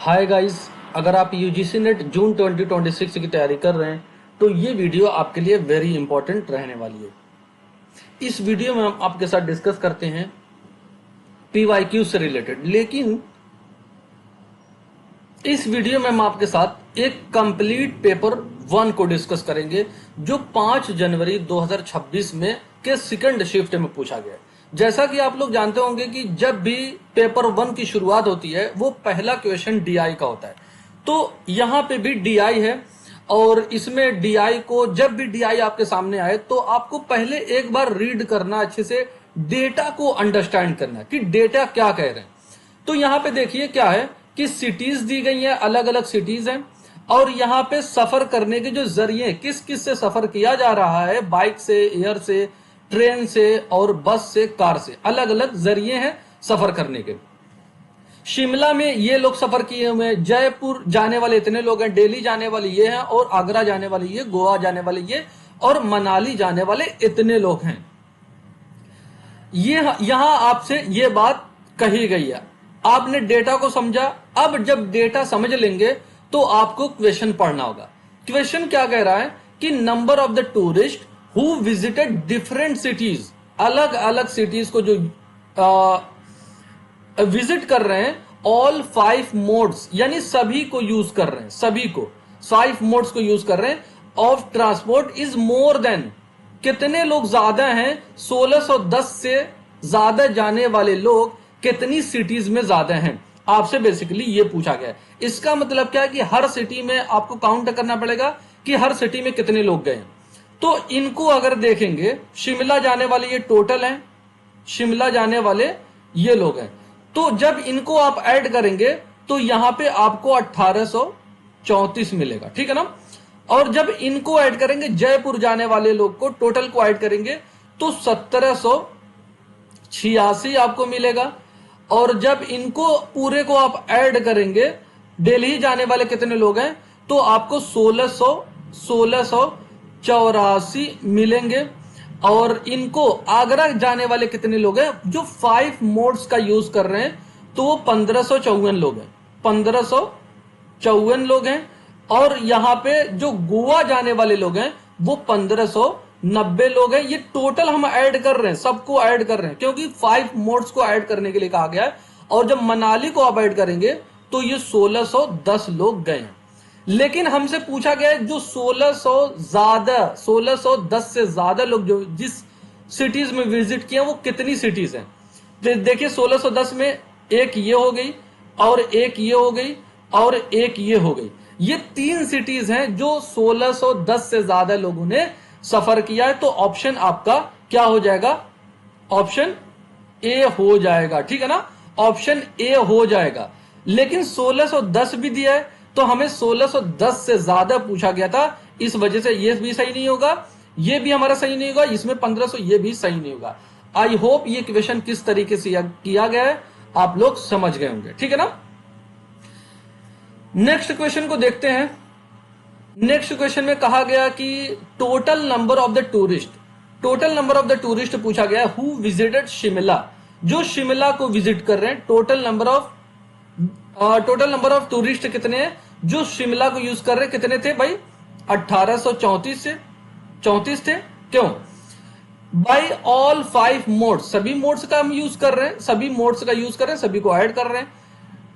Hi guys, अगर आप UGC net जून 2026 की तैयारी कर रहे हैं तो ये वीडियो आपके लिए वेरी इंपॉर्टेंट रहने वाली है। इस वीडियो में हम आपके साथ डिस्कस करते हैं पीवाईक्यू से रिलेटेड, लेकिन इस वीडियो में हम आपके साथ एक कंप्लीट पेपर 1 को डिस्कस करेंगे जो 5 जनवरी 2026 में के सेकंड शिफ्ट में पूछा गया है। जैसा कि आप लोग जानते होंगे कि जब भी पेपर 1 की शुरुआत होती है वो पहला क्वेश्चन डीआई का होता है, तो यहां पे भी डीआई है और इसमें डीआई को जब भी डीआई आपके सामने आए तो आपको पहले एक बार रीड करना, अच्छे से डेटा को अंडरस्टैंड करना कि डेटा क्या कह रहे हैं। तो यहाँ पे देखिए क्या है कि सिटीज दी गई है, अलग अलग सिटीज हैं और यहाँ पे सफर करने के जो जरिए किस किस से सफर किया जा रहा है, बाइक से, एयर से, ट्रेन से और बस से, कार से, अलग अलग जरिए हैं सफर करने के। शिमला में ये लोग सफर किए हुए हैं, जयपुर जाने वाले इतने लोग हैं, दिल्ली जाने वाले ये हैं और आगरा जाने वाले ये, गोवा जाने वाले ये और मनाली जाने वाले इतने लोग हैं। ये यहां आपसे ये बात कही गई है, आपने डेटा को समझा। अब जब डेटा समझ लेंगे तो आपको क्वेश्चन पढ़ना होगा। क्वेश्चन क्या कह रहा है कि number of the tourist who visited different cities, अलग अलग सिटीज को जो विजिट कर रहे हैं, ऑल 5 मोड्स यानी सभी को यूज कर रहे हैं, सभी को 5 मोड्स को यूज कर रहे हैं, of transport is more than, कितने लोग ज्यादा हैं, 1610 से ज्यादा जाने वाले लोग कितनी सिटीज में ज्यादा हैं। आपसे बेसिकली ये पूछा गया है। इसका मतलब क्या है कि हर सिटी में आपको काउंट करना पड़ेगा कि हर सिटी में कितने लोग गए। तो इनको अगर देखेंगे, शिमला जाने वाले ये टोटल हैं, शिमला जाने वाले ये लोग हैं, तो जब इनको आप ऐड करेंगे तो यहां पे आपको 1834 मिलेगा, ठीक है ना। और जब इनको ऐड करेंगे, जयपुर जाने वाले लोग को टोटल को ऐड करेंगे तो 1786 आपको मिलेगा। और जब इनको पूरे को आप ऐड करेंगे, दिल्ली जाने वाले कितने लोग हैं, तो आपको 1684 मिलेंगे। और इनको आगरा जाने वाले कितने लोग हैं, जो 5 मोड्स का यूज कर रहे हैं, तो वो 1554 लोग हैं, 1554 लोग हैं। और यहां पे जो गोवा जाने वाले लोग हैं वो 1590 लोग हैं। ये टोटल हम ऐड कर रहे हैं, सबको ऐड कर रहे हैं क्योंकि 5 मोड्स को ऐड करने के लिए कहा गया है। और जब मनाली को आप ऐड करेंगे तो ये 1610 लोग गए हैं। लेकिन हमसे पूछा गया है जो 1610 से ज्यादा लोग जो जिस सिटीज में विजिट किए वो कितनी सिटीज हैं। देखिए 1610 में एक ये हो गई और एक ये हो गई और एक ये हो गई, ये 3 सिटीज हैं जो 1610 से ज्यादा लोगों ने सफर किया है। तो ऑप्शन आपका क्या हो जाएगा, ऑप्शन ए हो जाएगा, ठीक है ना, ऑप्शन ए हो जाएगा। लेकिन 1610 भी दिया है तो हमें 1610 से ज्यादा पूछा गया था, इस वजह से ये भी सही नहीं होगा, ये भी हमारा सही नहीं होगा, इसमें 1500 ये भी सही नहीं होगा। आई होप ये क्वेश्चन किस तरीके से किया गया है आप लोग समझ गए होंगे, ठीक है ना। नेक्स्ट क्वेश्चन को देखते हैं। नेक्स्ट क्वेश्चन में कहा गया कि total number of the tourist, total number of the tourist पूछा गया, हु विजिटेड शिमला, जो शिमला को विजिट कर रहे हैं, टोटल नंबर ऑफ टूरिस्ट कितने हैं जो शिमला को यूज कर रहे हैं, कितने थे भाई, 1834 से 34 थे। क्यों, बाई ऑल 5 मोड्स, सभी मोड्स का हम यूज कर रहे हैं, सभी मोड्स का यूज कर रहे हैं, सभी को ऐड कर रहे हैं।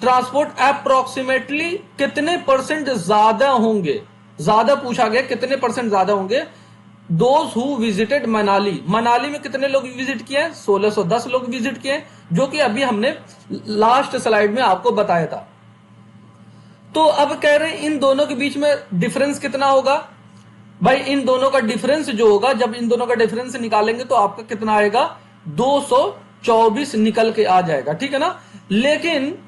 ट्रांसपोर्ट अप्रोक्सीमेटली कितने परसेंट ज्यादा होंगे, ज्यादा पूछा गया कितने परसेंट ज्यादा होंगे, those who visited Manali, Manali में कितने लोग विजिट किए हैं, 1610 लोग विजिट किए, जो कि अभी हमने लास्ट स्लाइड में आपको बताया था। तो अब कह रहे हैं इन दोनों के बीच में डिफरेंस कितना होगा, भाई इन दोनों का डिफरेंस जो होगा, जब इन दोनों का डिफरेंस निकालेंगे तो आपका कितना आएगा, 224 निकल के आ जाएगा, ठीक है ना। लेकिन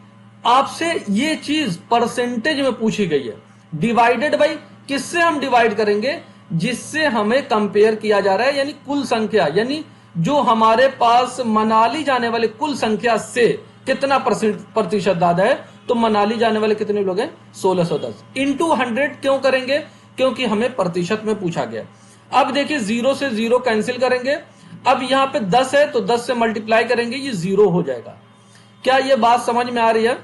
आपसे ये चीज परसेंटेज में पूछी गई है, डिवाइडेड बाई, किससे हम डिवाइड करेंगे, जिससे हमें कंपेयर किया जा रहा है, यानी कुल संख्या, यानी जो हमारे पास मनाली जाने वाले कुल संख्या से कितना प्रतिशत ज्यादा है, तो मनाली जाने वाले कितने लोग हैं, 1610 इंटू 100 क्यों करेंगे, क्योंकि हमें प्रतिशत में पूछा गया। अब देखिए 0 से 0 कैंसिल करेंगे, अब यहां पे 10 है तो 10 से मल्टीप्लाई करेंगे, ये 0 हो जाएगा। क्या ये बात समझ में आ रही है।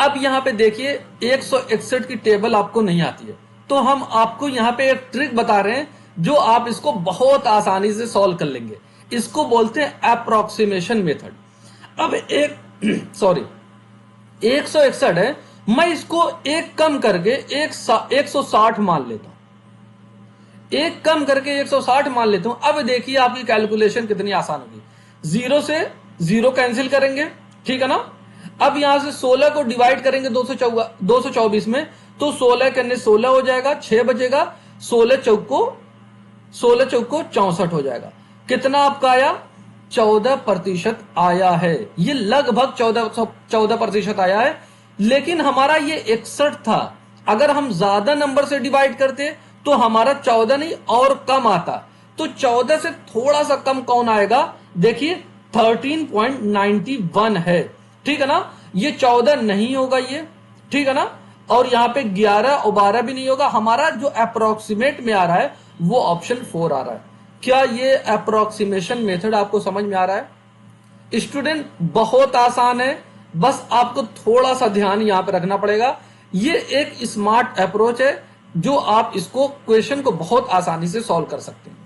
अब यहाँ पे देखिए 161 की टेबल आपको नहीं आती है, तो हम आपको यहाँ पे एक ट्रिक बता रहे हैं जो आप इसको बहुत आसानी से सॉल्व कर लेंगे। इसको बोलते हैं अप्रोक्सीमेशन मेथड। अब एक सॉरी 161 है, मैं इसको एक कम करके 160 मान लेता हूं, एक कम करके 160 मान लेता हूं। अब देखिए आपकी कैलकुलेशन कितनी आसान होगी। जीरो से जीरो कैंसिल करेंगे, ठीक है ना। अब यहां से 16 को डिवाइड करेंगे 224 में, तो 16 करने 16 हो जाएगा, 6 बचेगा, 16 चौको 64 हो जाएगा। कितना आपका आया? 14% आया है। ये लगभग 14% आया है, लेकिन हमारा ये 61 था। अगर हम ज्यादा नंबर से डिवाइड करते तो हमारा 14 नहीं और कम आता। तो 14 से थोड़ा सा कम कौन आएगा? देखिए 13.91 है, ठीक है ना। ये 14 नहीं होगा ये, ठीक है ना। और यहाँ पे 11 और 12 भी नहीं होगा। हमारा जो अप्रोक्सीमेट में आ रहा है वो ऑप्शन 4 आ रहा है। क्या ये अप्रोक्सीमेशन मेथड आपको समझ में आ रहा है? स्टूडेंट बहुत आसान है, बस आपको थोड़ा सा ध्यान यहां पे रखना पड़ेगा। ये एक स्मार्ट अप्रोच है जो आप इसको क्वेश्चन को बहुत आसानी से सॉल्व कर सकते हैं,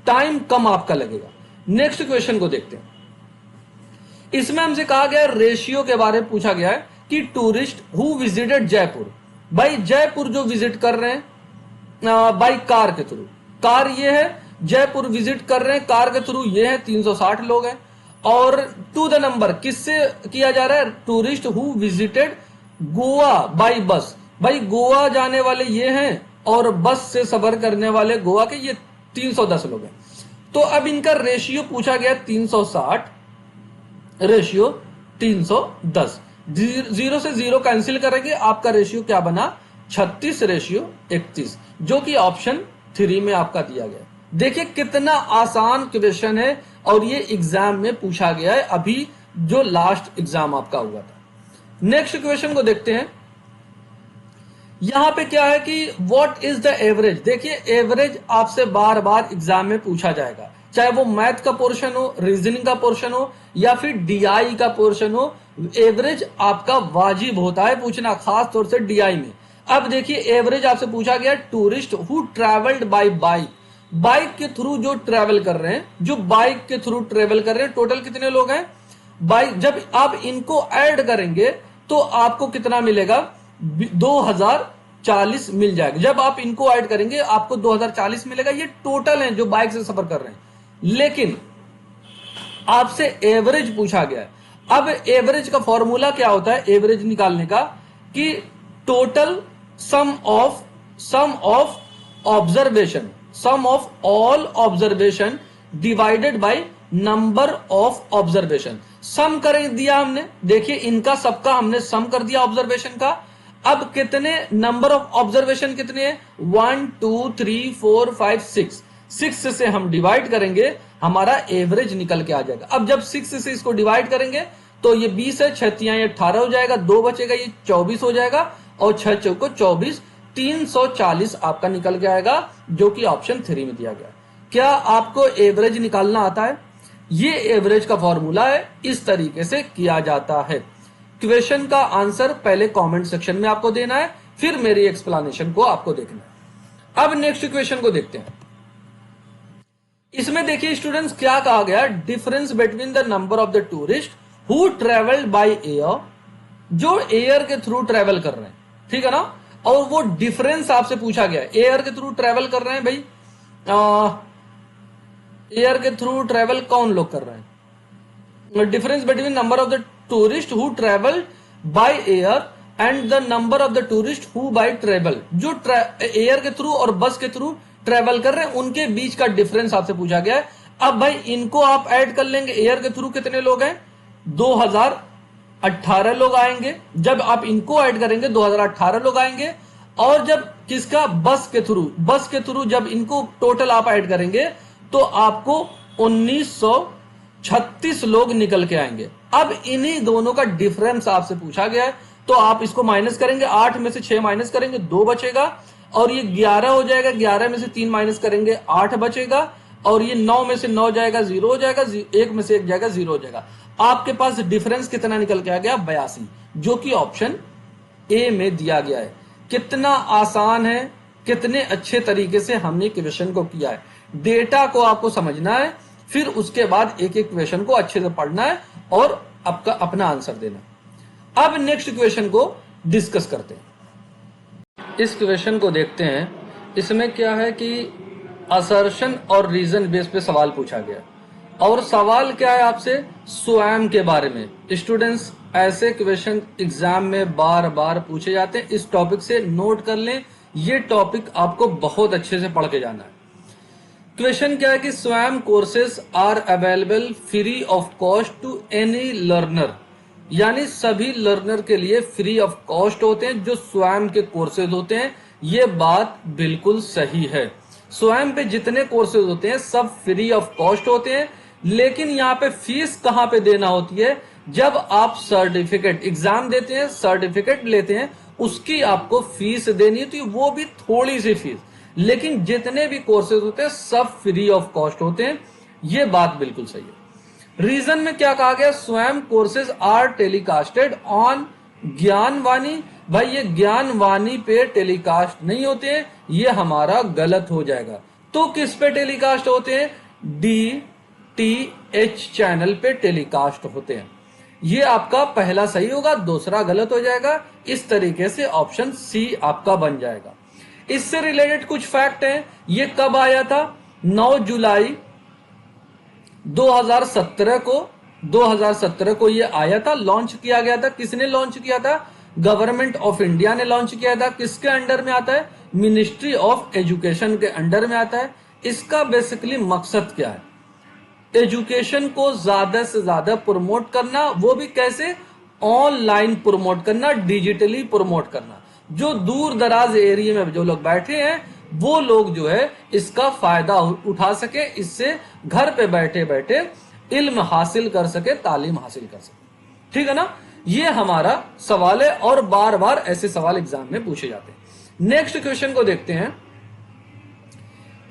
टाइम कम आपका लगेगा। नेक्स्ट क्वेश्चन को देखते हैं। इसमें हमसे कहा गया रेशियो के बारे में पूछा गया है कि टूरिस्ट हु विजिटेड जयपुर, भाई जयपुर जो विजिट कर रहे हैं बाई कार के थ्रू, कार ये है, जयपुर विजिट कर रहे हैं कार के थ्रू, ये है 360 लोग हैं। और टू द नंबर किससे किया जा रहा है? Tourist who visited Goa by bus, भाई गोवा जाने वाले ये हैं और बस से सफर करने वाले गोवा के ये 310 लोग हैं। तो अब इनका रेशियो पूछा गया 360 रेशियो 310। जीरो से जीरो कैंसिल करेंगे, आपका रेशियो क्या बना? 36 रेशियो 31, जो कि ऑप्शन 3 में आपका दिया गया। देखिए कितना आसान क्वेश्चन है और ये एग्जाम में पूछा गया है, अभी जो लास्ट एग्जाम आपका हुआ था। नेक्स्ट क्वेश्चन को देखते हैं। यहां पे क्या है कि व्हाट इज द एवरेज। देखिए एवरेज आपसे बार बार एग्जाम में पूछा जाएगा, चाहे वो मैथ का पोर्शन हो, रीजनिंग का पोर्शन हो या फिर डीआई का पोर्शन हो। एवरेज आपका वाजिब होता है पूछना, खास तौर से डीआई में। अब देखिए एवरेज आपसे पूछा गया tourist who travelled by bike, bike के थ्रू जो ट्रेवल कर रहे हैं, जो बाइक के थ्रू ट्रेवल कर रहे हैं, टोटल कितने लोग हैं? बाइक जब आप इनको ऐड करेंगे तो आपको कितना मिलेगा? 2040 मिल जाएगा। जब आप इनको ऐड करेंगे आपको 2040 मिलेगा। ये टोटल है जो बाइक से सफर कर रहे हैं, लेकिन आपसे एवरेज पूछा गया है। अब एवरेज का फॉर्मूला क्या होता है एवरेज निकालने का? कि total sum of observation, sum of all observation divided by number of observation. Sum कर दिया हमने, देखिए इनका सबका हमने सम कर दिया ऑब्जर्वेशन का। अब कितने नंबर ऑफ ऑब्जर्वेशन कितने हैं? 1 2 3 4 5 6 से हम डिवाइड करेंगे, हमारा एवरेज निकल के आ जाएगा। अब जब 6 से इसको डिवाइड करेंगे तो ये 20 है, 6 तियां 18 हो जाएगा, 2 बचेगा, ये 24 हो जाएगा और 6 चौको 24, 340 आपका निकल के आएगा, जो कि ऑप्शन 3 में दिया गया। क्या आपको एवरेज निकालना आता है? ये एवरेज का फॉर्मूला है, इस तरीके से किया जाता है। क्वेश्चन का आंसर पहले कमेंट सेक्शन में आपको देना है, फिर मेरी एक्सप्लेनेशन को आपको देखना है। अब नेक्स्ट क्वेश्चन को देखते हैं। इसमें देखिए स्टूडेंट्स क्या कहा गया, difference between the number of the tourist who travelled by air, जो एयर के थ्रू ट्रेवल कर रहे हैं, ठीक है ना। और वो डिफरेंस आपसे पूछा गया, एयर के थ्रू ट्रेवल कर रहे हैं भाई, एयर के थ्रू ट्रेवल कौन लोग कर रहे हैं? Difference between number of the tourist who travel by air and the number of the tourist who by travel, जो एयर के थ्रू और बस के थ्रू ट्रेवल कर रहे हैं उनके बीच का डिफरेंस आपसे पूछा गया है। अब भाई इनको आप ऐड कर लेंगे, एयर के थ्रू कितने लोग हैं? 2018 लोग आएंगे। जब आप इनको ऐड करेंगे 2018 लोग आएंगे, और जब किसका? बस के थ्रू जब इनको टोटल आप ऐड करेंगे तो आपको 1936 लोग निकल के आएंगे। अब इन्हीं दोनों का डिफरेंस आपसे पूछा गया है, तो आप इसको माइनस करेंगे, 8 में से 6 माइनस करेंगे, 2 बचेगा, और ये 11 हो जाएगा, 11 में से 3 माइनस करेंगे, 8 बचेगा, और ये 9 में से 9 जाएगा, 0 हो जाएगा, 1 में से 1 जाएगा, 0 हो जाएगा। आपके पास डिफरेंस कितना निकल के आ गया? 82, जो कि ऑप्शन ए में दिया गया है। कितना आसान है, कितने अच्छे तरीके से हमने क्वेश्चन को किया है। डेटा को आपको समझना है, फिर उसके बाद एक एक क्वेश्चन को अच्छे से पढ़ना है और आपका अपना आंसर देना। अब नेक्स्ट क्वेश्चन को डिस्कस करते हैं। इस क्वेश्चन को देखते हैं। इसमें क्या है कि असर्शन और रीजन बेस पे सवाल पूछा गया और सवाल क्या है आपसे, स्वयं के बारे में। स्टूडेंट्स, ऐसे क्वेश्चन एग्जाम में बार बार पूछे जाते हैं। इस टॉपिक से नोट कर लें, ये टॉपिक आपको बहुत अच्छे से पढ़ के जाना है। क्वेश्चन क्या है कि Swayam courses are available free of cost to any learner, यानी सभी लर्नर के लिए फ्री ऑफ कॉस्ट होते हैं जो स्वयं के कोर्सेज होते हैं। ये बात बिल्कुल सही है। स्वयं पे जितने कोर्सेज होते हैं सब फ्री ऑफ कॉस्ट होते हैं, लेकिन यहाँ पे फीस कहाँ पे देना होती है, जब आप सर्टिफिकेट एग्जाम देते हैं, सर्टिफिकेट लेते हैं, उसकी आपको फीस देनी होती है, वो भी थोड़ी सी फीस। लेकिन जितने भी कोर्सेज होते हैं सब फ्री ऑफ कॉस्ट होते हैं। ये बात बिल्कुल सही है। रीजन में क्या कहा गया, स्वयं courses are telecasted on Gyanvani. भाई ये ज्ञानवाणी पे टेलीकास्ट नहीं होते हैं, ये हमारा गलत हो जाएगा। तो किस पे टेलीकास्ट होते हैं, DTH चैनल पे टेलीकास्ट होते हैं। ये आपका पहला सही होगा, दूसरा गलत हो जाएगा। इस तरीके से ऑप्शन सी आपका बन जाएगा। इससे रिलेटेड कुछ फैक्ट हैं। ये कब आया था, 9 जुलाई 2017 को ये आया था, लॉन्च किया गया था। किसने लॉन्च किया था, गवर्नमेंट ऑफ इंडिया ने लॉन्च किया था। किसके अंडर में आता है, मिनिस्ट्री ऑफ एजुकेशन के अंडर में आता है। इसका बेसिकली मकसद क्या है, एजुकेशन को ज्यादा से ज्यादा प्रमोट करना, वो भी कैसे, ऑनलाइन प्रमोट करना, डिजिटली प्रमोट करना। जो दूर दराज एरिया में जो लोग बैठे हैं वो लोग जो है इसका फायदा उठा सके, इससे घर पे बैठे बैठे इल्म हासिल कर सके, तालीम हासिल कर सके। ठीक है ना, ये हमारा सवाल है और बार बार ऐसे सवाल एग्जाम में पूछे जाते हैं। नेक्स्ट क्वेश्चन को देखते हैं।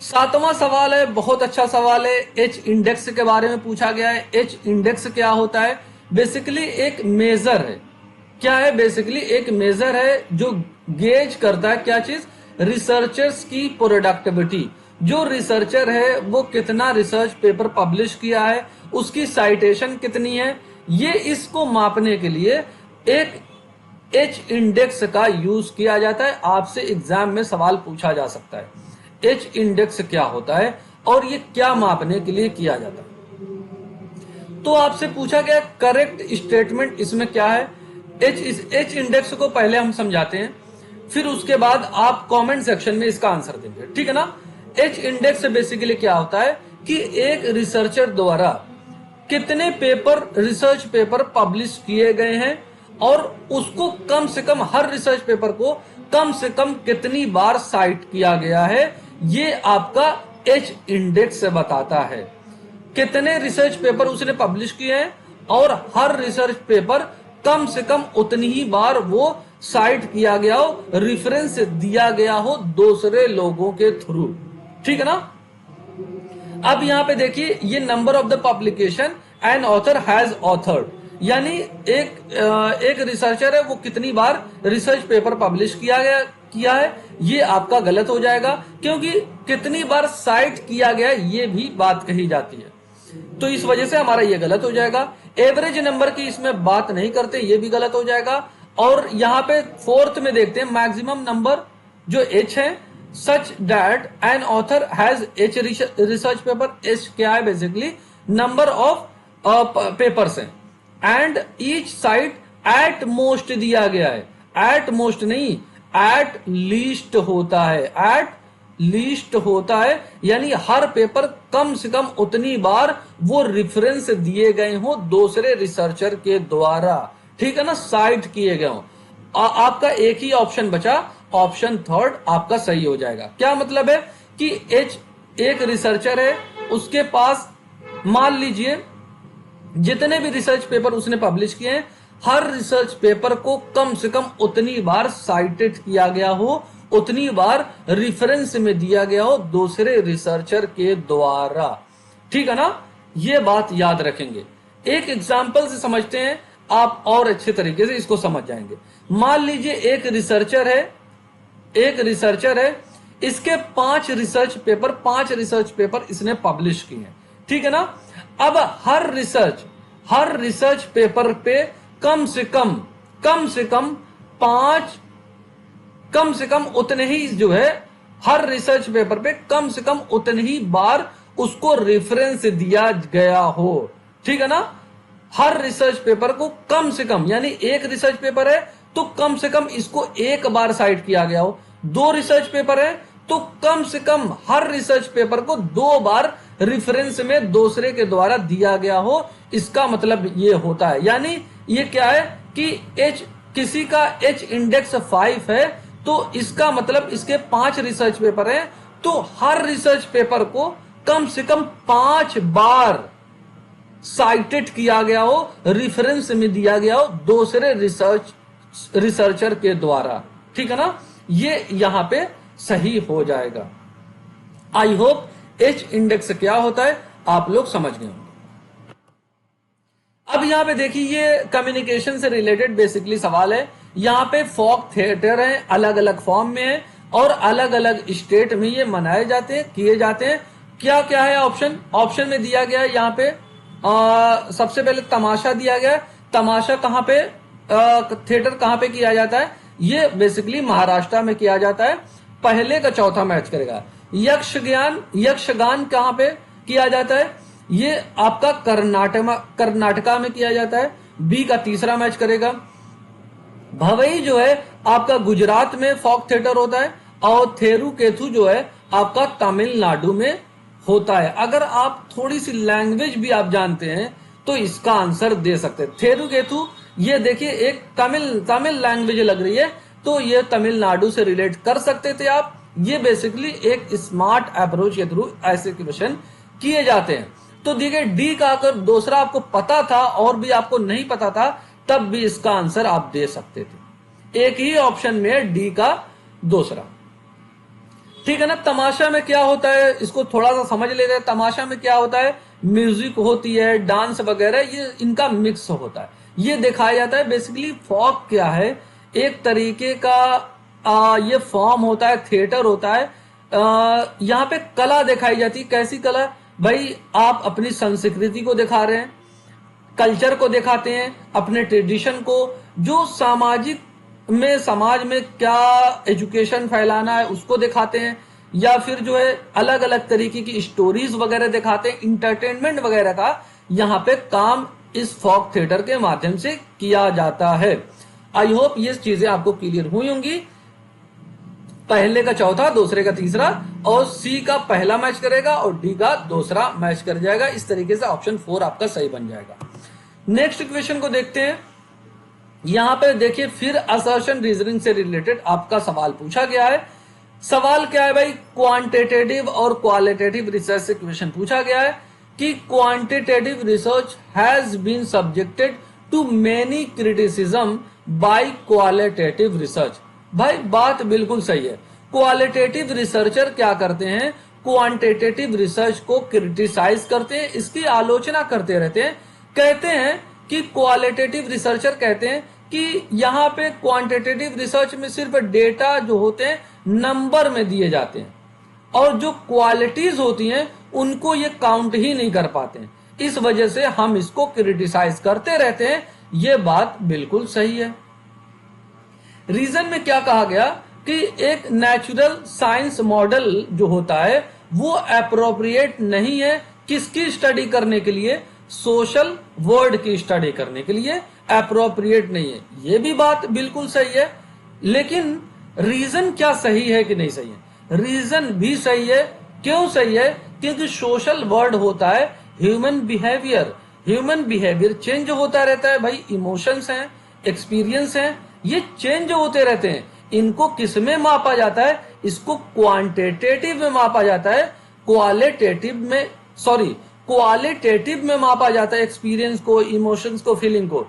7वां सवाल है, बहुत अच्छा सवाल है। एच इंडेक्स के बारे में पूछा गया है। एच इंडेक्स क्या होता है, बेसिकली एक मेजर है। क्या है, बेसिकली एक मेजर है जो गेज करता है क्या चीज, रिसर्चर्स की प्रोडक्टिविटी। जो रिसर्चर है वो कितना रिसर्च पेपर पब्लिश किया है, उसकी साइटेशन कितनी है, ये इसको मापने के लिए एक एच इंडेक्स का यूज किया जाता है। आपसे एग्जाम में सवाल पूछा जा सकता है, एच इंडेक्स क्या होता है और ये क्या मापने के लिए किया जाता है। तो आपसे पूछा गया करेक्ट स्टेटमेंट इसमें क्या है। एच इंडेक्स को पहले हम समझाते हैं, फिर उसके बाद आप कमेंट सेक्शन में इसका आंसर देंगे। ठीक है ना। एच इंडेक्स बेसिकली क्या होता है कि एक रिसर्चर द्वारा कितने पेपर, रिसर्च पेपर पब्लिश किए गए हैं और उसको कम से कम, हर रिसर्च पेपर को कम से कम कितनी बार साइट किया गया है, ये आपका एच इंडेक्स से बताता है। कितने रिसर्च पेपर उसने पब्लिश किए हैं और हर रिसर्च पेपर कम से कम उतनी ही बार वो साइट किया गया हो, रेफरेंस दिया गया हो दूसरे लोगों के थ्रू। ठीक है ना। अब यहां पे देखिए, ये number of the publication an author has authored, यानी एक रिसर्चर है वो कितनी बार रिसर्च पेपर पब्लिश किया है, ये आपका गलत हो जाएगा, क्योंकि कितनी बार साइट किया गया ये भी बात कही जाती है, तो इस वजह से हमारा ये गलत हो जाएगा। एवरेज नंबर की इसमें बात नहीं करते, ये भी गलत हो जाएगा। और यहाँ पे फोर्थ में देखते हैं मैक्सिमम नंबर जो एच है, such that an author has H research paper. H क्या है, बेसिकली नंबर ऑफ पेपर्स है and each site at most दिया गया है। एट मोस्ट नहीं, एट लीस्ट होता है, एट लीस्ट होता है, यानी हर पेपर कम से कम उतनी बार वो रेफरेंस दिए गए हो दूसरे रिसर्चर के द्वारा। ठीक है ना, साइट किए गए हो। आपका एक ही ऑप्शन बचा, ऑप्शन थर्ड आपका सही हो जाएगा। क्या मतलब है कि एच एक रिसर्चर है, उसके पास मान लीजिए जितने भी रिसर्च पेपर उसने पब्लिश किए हैं, हर रिसर्च पेपर को कम से कम उतनी बार साइटेड किया गया हो, उतनी बार रेफरेंस में दिया गया हो दूसरे रिसर्चर के द्वारा। ठीक है ना, ये बात याद रखेंगे। एक एग्जांपल से समझते हैं, आप और अच्छे तरीके से इसको समझ जाएंगे। मान लीजिए एक रिसर्चर है, इसके 5 रिसर्च पेपर इसने पब्लिश किए हैं, ठीक है ना। अब हर रिसर्च पेपर पे कम से कम उतने ही जो है, हर रिसर्च पेपर पे कम से कम उतने ही बार उसको रेफरेंस दिया गया हो, ठीक है ना। हर रिसर्च पेपर को कम से कम, यानी एक रिसर्च पेपर है तो कम से कम इसको एक बार साइट किया गया हो, 2 रिसर्च पेपर है तो कम से कम हर रिसर्च पेपर को 2 बार रेफरेंस में दूसरे के द्वारा दिया गया हो। इसका मतलब ये होता है, यानी ये क्या है कि किसी का H इंडेक्स 5 है तो इसका मतलब इसके 5 रिसर्च पेपर हैं, तो हर रिसर्च पेपर को कम से कम 5 बार साइटेड किया गया हो, रेफरेंस में दिया गया हो दूसरे रिसर्चर के द्वारा, ठीक है ना। ये यहां पे सही हो जाएगा। आई होप H इंडेक्स क्या होता है आप लोग समझ गए होंगे। अब यहां पे देखिए, ये कम्युनिकेशन से रिलेटेड बेसिकली सवाल है। यहां पे फोक थिएटर है, अलग अलग फॉर्म में है और अलग अलग स्टेट में ये मनाए जाते हैं, किए जाते हैं। क्या क्या है ऑप्शन में दिया गया है। यहाँ पे सबसे पहले तमाशा दिया गया है। तमाशा कहाँ पे, थिएटर कहाँ पे किया जाता है, ये बेसिकली महाराष्ट्र में किया जाता है। पहले का चौथा मैच करेगा। यक्षगान कहाँ पे किया जाता है, ये आपका कर्नाटका में किया जाता है। बी का तीसरा मैच करेगा। भवई जो है आपका गुजरात में फोक थिएटर होता है और थेरुकेथु जो है आपका तमिलनाडु में होता है। अगर आप थोड़ी सी लैंग्वेज भी आप जानते हैं तो इसका आंसर दे सकते हैं। थेरुकेथु, ये देखिए एक तमिल लैंग्वेज लग रही है तो ये तमिलनाडु से रिलेट कर सकते थे आप। ये बेसिकली एक स्मार्ट अप्रोच के थ्रू ऐसे क्वेश्चन किए जाते हैं। तो देखिए डी का अगर दूसरा आपको पता था और भी आपको नहीं पता था तब भी इसका आंसर आप दे सकते थे। एक ही ऑप्शन में डी का दूसरा, ठीक है ना। तमाशा में क्या होता है इसको थोड़ा सा समझ लेते हैं। तमाशा में क्या होता है, म्यूजिक होती है, डांस वगैरह, ये इनका मिक्स होता है, ये दिखाया जाता है। बेसिकली फोक क्या है, एक तरीके का ये फॉर्म होता है, थिएटर होता है। यहाँ पे कला दिखाई जाती है। कैसी कला भाई, आप अपनी संस्कृति को दिखा रहे हैं, कल्चर को दिखाते हैं, अपने ट्रेडिशन को, जो समाज में क्या एजुकेशन फैलाना है उसको दिखाते हैं, या फिर जो है अलग अलग तरीके की स्टोरीज वगैरह दिखाते हैं। इंटरटेनमेंट वगैरह का यहाँ पे काम इस फोक थिएटर के माध्यम से किया जाता है। आई होप ये चीजें आपको क्लियर हुई होंगी। पहले का चौथा, दूसरे का तीसरा, और सी का पहला मैच करेगा और डी का दूसरा मैच कर जाएगा। इस तरीके से ऑप्शन 4 आपका सही बन जाएगा। नेक्स्ट क्वेश्चन को देखते हैं। यहां पे देखिए फिर असर्शन रीजनिंग से रिलेटेड आपका सवाल पूछा गया है। सवाल क्या है भाई, क्वांटिटेटिव और क्वालिटेटिव रिसर्च से क्वेश्चन पूछा गया है कि quantitative research has been subjected to many criticism by qualitative research. भाई बात बिल्कुल सही है। क्वालिटेटिव रिसर्चर क्या करते हैं, क्वांटिटेटिव रिसर्च को क्रिटिसाइज करते हैं, इसकी आलोचना करते रहते हैं। कहते हैं कि क्वालिटेटिव रिसर्चर कहते हैं कि यहाँ पे क्वांटिटेटिव रिसर्च में सिर्फ डेटा जो होते हैं नंबर में दिए जाते हैं और जो क्वालिटीज होती हैं उनको ये काउंट ही नहीं कर पाते हैं। इस वजह से हम इसको क्रिटिसाइज करते रहते हैं। ये बात बिल्कुल सही है। रीजन में क्या कहा गया कि एक नेचुरल साइंस मॉडल जो होता है वो अप्रोप्रिएट नहीं है किसकी स्टडी करने के लिए, सोशल वर्ड की स्टडी करने के लिए अप्रोप्रिएट नहीं है। ये भी बात बिल्कुल सही है, लेकिन रीजन क्या सही है कि नहीं सही है, रीजन भी सही है। क्यों सही है, क्योंकि सोशल वर्ड होता है human behaviour. Human behaviour change होता रहता है भाई, इमोशंस हैं, एक्सपीरियंस हैं, ये चेंज होते रहते हैं। इनको किस में मापा जाता है, इसको क्वांटिटेटिव में मापा जाता है, क्वालिटेटिव में मापा जाता है एक्सपीरियंस को, इमोशंस को, फीलिंग को।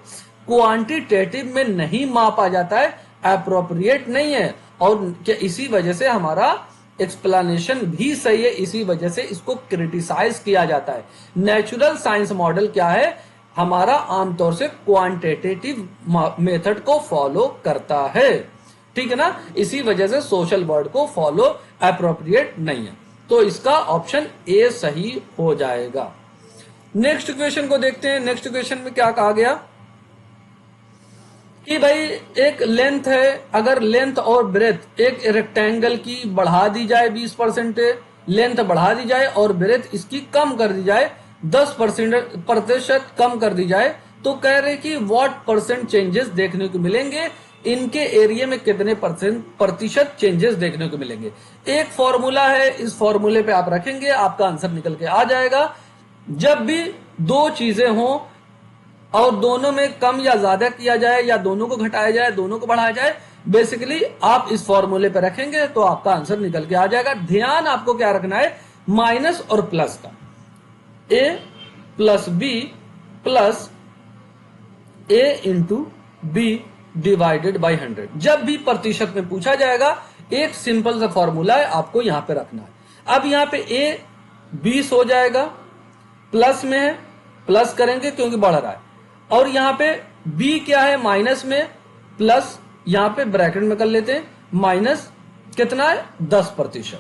क्वांटिटेटिव में नहीं मापा जाता है, अप्रोप्रिएट नहीं है। और इसी वजह से हमारा एक्सप्लेनेशन भी सही है, इसी वजह से इसको क्रिटिसाइज किया जाता है। नेचुरल साइंस मॉडल क्या है, हमारा आमतौर से क्वांटिटेटिव मेथड को फॉलो करता है, ठीक है ना। इसी वजह से सोशल वर्ड को फॉलो अप्रोप्रिएट नहीं है, तो इसका ऑप्शन ए सही हो जाएगा। नेक्स्ट क्वेश्चन को देखते हैं। नेक्स्ट क्वेश्चन में क्या कहा गया कि भाई एक लेंथ है, अगर लेंथ और ब्रेथ एक रेक्टेंगल की बढ़ा दी जाए 20%, लेंथ बढ़ा दी जाए और ब्रेथ इसकी कम कर दी जाए 10% कम कर दी जाए, तो कह रहे कि व्हाट परसेंट चेंजेस देखने को मिलेंगे, इनके एरिया में कितने प्रतिशत चेंजेस देखने को मिलेंगे। एक फॉर्मूला है, इस फॉर्मूले पे आप रखेंगे, आपका आंसर निकल के आ जाएगा। जब भी दो चीजें हों और दोनों में कम या ज्यादा किया जाए या दोनों को घटाया जाए, दोनों को बढ़ाया जाए, बेसिकली आप इस फॉर्मूले पे रखेंगे तो आपका आंसर निकल के आ जाएगा। ध्यान आपको क्या रखना है, माइनस और प्लस का, a plus B plus a into B divided by 100। जब भी प्रतिशत में पूछा जाएगा, एक सिंपल सा फॉर्मूला है, आपको यहां पे रखना है। अब यहां पे a 20 हो जाएगा, प्लस में है, प्लस करेंगे क्योंकि बढ़ रहा है, और यहां पे b क्या है, माइनस में, प्लस यहां पे ब्रैकेट में कर लेते हैं, माइनस कितना है 10%,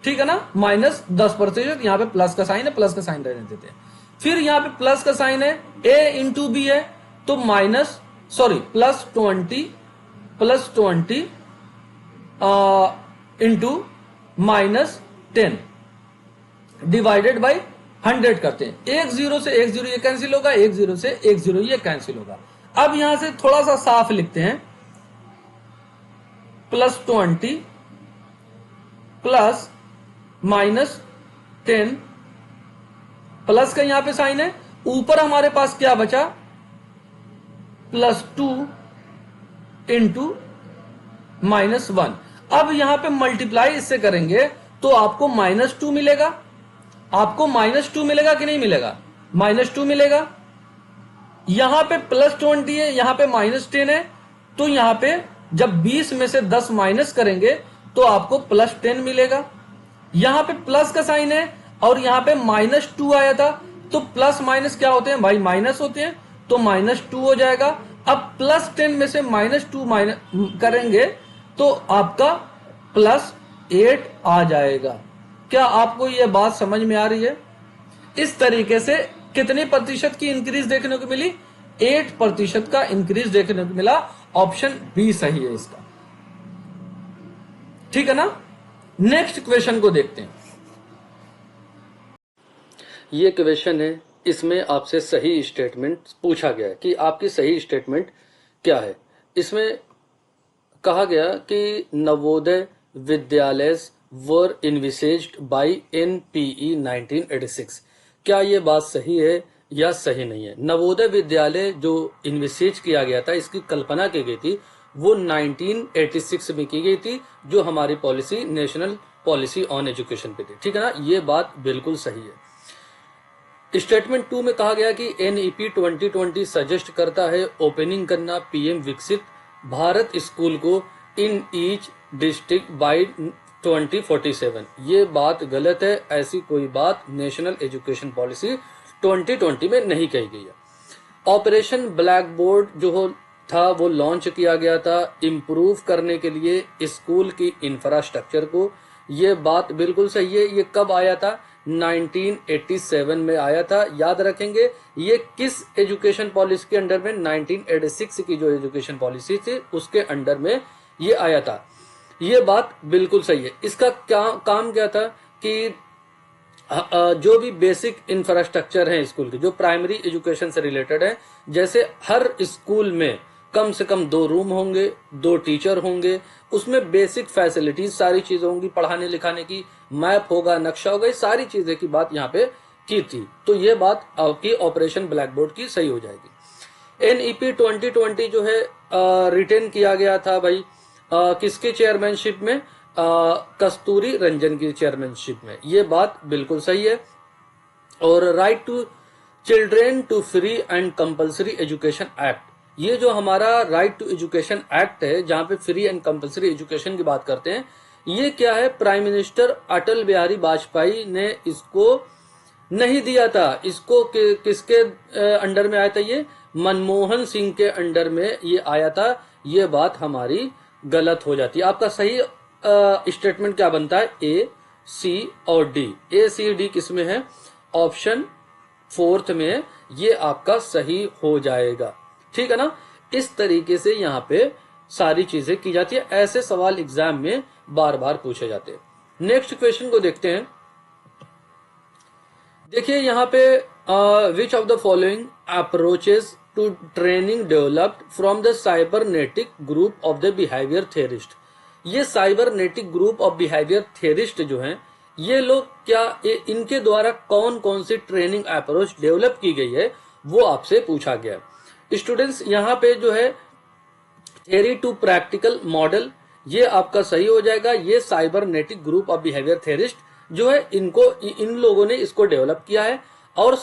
ठीक है ना, माइनस 10%। यहां पे प्लस का साइन है, प्लस का साइन रहने देते हैं। फिर यहां पे प्लस का साइन है, a इंटू बी है, तो minus plus 20 into minus 10 divided by 100 करते हैं। एक जीरो से एक जीरो ये कैंसिल होगा, एक जीरो से एक जीरो ये कैंसिल होगा। अब यहां से थोड़ा सा साफ लिखते हैं, प्लस 20 प्लस माइनस 10, प्लस का यहां पे साइन है, ऊपर हमारे पास क्या बचा, प्लस 2 इंटू माइनस 1। अब यहां पे मल्टीप्लाई इससे करेंगे तो आपको -2 मिलेगा। आपको -2 मिलेगा कि नहीं मिलेगा, -2 मिलेगा। यहां पे प्लस 20 है, यहां पे -10 है, तो यहां पे जब 20 में से 10 माइनस करेंगे तो आपको प्लस 10 मिलेगा। यहां पे प्लस का साइन है और यहां पे -2 आया था, तो प्लस माइनस क्या होते हैं भाई, माइनस होते हैं, तो -2 हो जाएगा। अब प्लस 10 में से -2 माइनस करेंगे तो आपका +8 आ जाएगा। क्या आपको यह बात समझ में आ रही है? इस तरीके से कितने प्रतिशत की इंक्रीज देखने को मिली, 8% का इंक्रीज देखने को मिला। ऑप्शन बी सही है इसका, ठीक है ना। नेक्स्ट क्वेश्चन को देखते हैं। ये क्वेश्चन है, इसमें आपसे सही स्टेटमेंट पूछा गया है कि आपकी सही स्टेटमेंट क्या है। इसमें कहा गया कि नवोदय विद्यालय वर इन्विसेज्ड बाय NPE 1986। क्या ये बात सही है या सही नहीं है? नवोदय विद्यालय जो इन्विसेज किया गया था, इसकी कल्पना की गई थी, वो 1986 में की गई थी, जो हमारी policy national policy on education पे थी, ठीक है ना। ये बात बिल्कुल सही है। स्टेटमेंट 2 में कहा गया कि NEP 2020 सजेस्ट करता है ओपनिंग करना PM विकसित भारत स्कूल को इन ईच डिस्ट्रिक्ट बाय 2047। ये बात गलत है, ऐसी कोई बात नेशनल एजुकेशन पॉलिसी 2020 में नहीं कही गई है। ऑपरेशन ब्लैक बोर्ड जो था वो लॉन्च किया गया था इम्प्रूव करने के लिए स्कूल की इंफ्रास्ट्रक्चर को। ये बात बिल्कुल सही है। ये कब आया था? 1987 में आया था। याद रखेंगे ये किस एजुकेशन पॉलिसी के अंडर में, 1986 की जो एजुकेशन पॉलिसी थी उसके अंडर में ये आया था। ये बात बिल्कुल सही है। इसका क्या काम क्या था कि जो भी बेसिक इंफ्रास्ट्रक्चर है स्कूल की, जो प्राइमरी एजुकेशन से रिलेटेड है, जैसे हर स्कूल में कम से कम 2 रूम होंगे, 2 टीचर होंगे, उसमें बेसिक फैसिलिटीज सारी चीजें होंगी, पढ़ाने लिखाने की, मैप होगा, नक्शा होगा, ये सारी चीजें की बात यहाँ पे की थी। तो ये बात आपकी ऑपरेशन ब्लैक बोर्ड की सही हो जाएगी। NEP 2020 जो है रिटेन किया गया था भाई किसकी चेयरमैनशिप में? कस्तूरी रंजन की चेयरमैनशिप में। ये बात बिल्कुल सही है। और right to children to free and compulsory education act, ये जो हमारा राइट टू एजुकेशन एक्ट है, जहां पे फ्री एंड कंपल्सरी एजुकेशन की बात करते हैं, ये क्या है? प्राइम मिनिस्टर अटल बिहारी वाजपेयी ने इसको नहीं दिया था। इसको किसके अंडर में आया था? ये मनमोहन सिंह के अंडर में ये आया था। ये बात हमारी गलत हो जाती है। आपका सही स्टेटमेंट क्या बनता है? ए, सी और डी। ए, सी, डी किसमें है? ऑप्शन फोर्थ में। ये आपका सही हो जाएगा। ठीक है ना? इस तरीके से यहाँ पे सारी चीजें की जाती है। ऐसे सवाल एग्जाम में बार बार पूछे जाते हैं। नेक्स्ट क्वेश्चन को देखते हैं। देखिए यहाँ पे which of the following approaches to training developed from the cybernetic group of the behaviour theorist. ये cybernetic group of behaviour theorist जो हैं, ये लोग क्या इनके द्वारा कौन कौन सी ट्रेनिंग अप्रोच डेवलप की गई है वो आपसे पूछा गया। स्टूडेंट्स यहाँ पे जो है थेरी टू प्रैक्टिकल मॉडल, ये आपका सही हो जाएगा। ये cybernetic group of behaviour theorist जो है इन लोगों ने इसको डेवलप किया है। और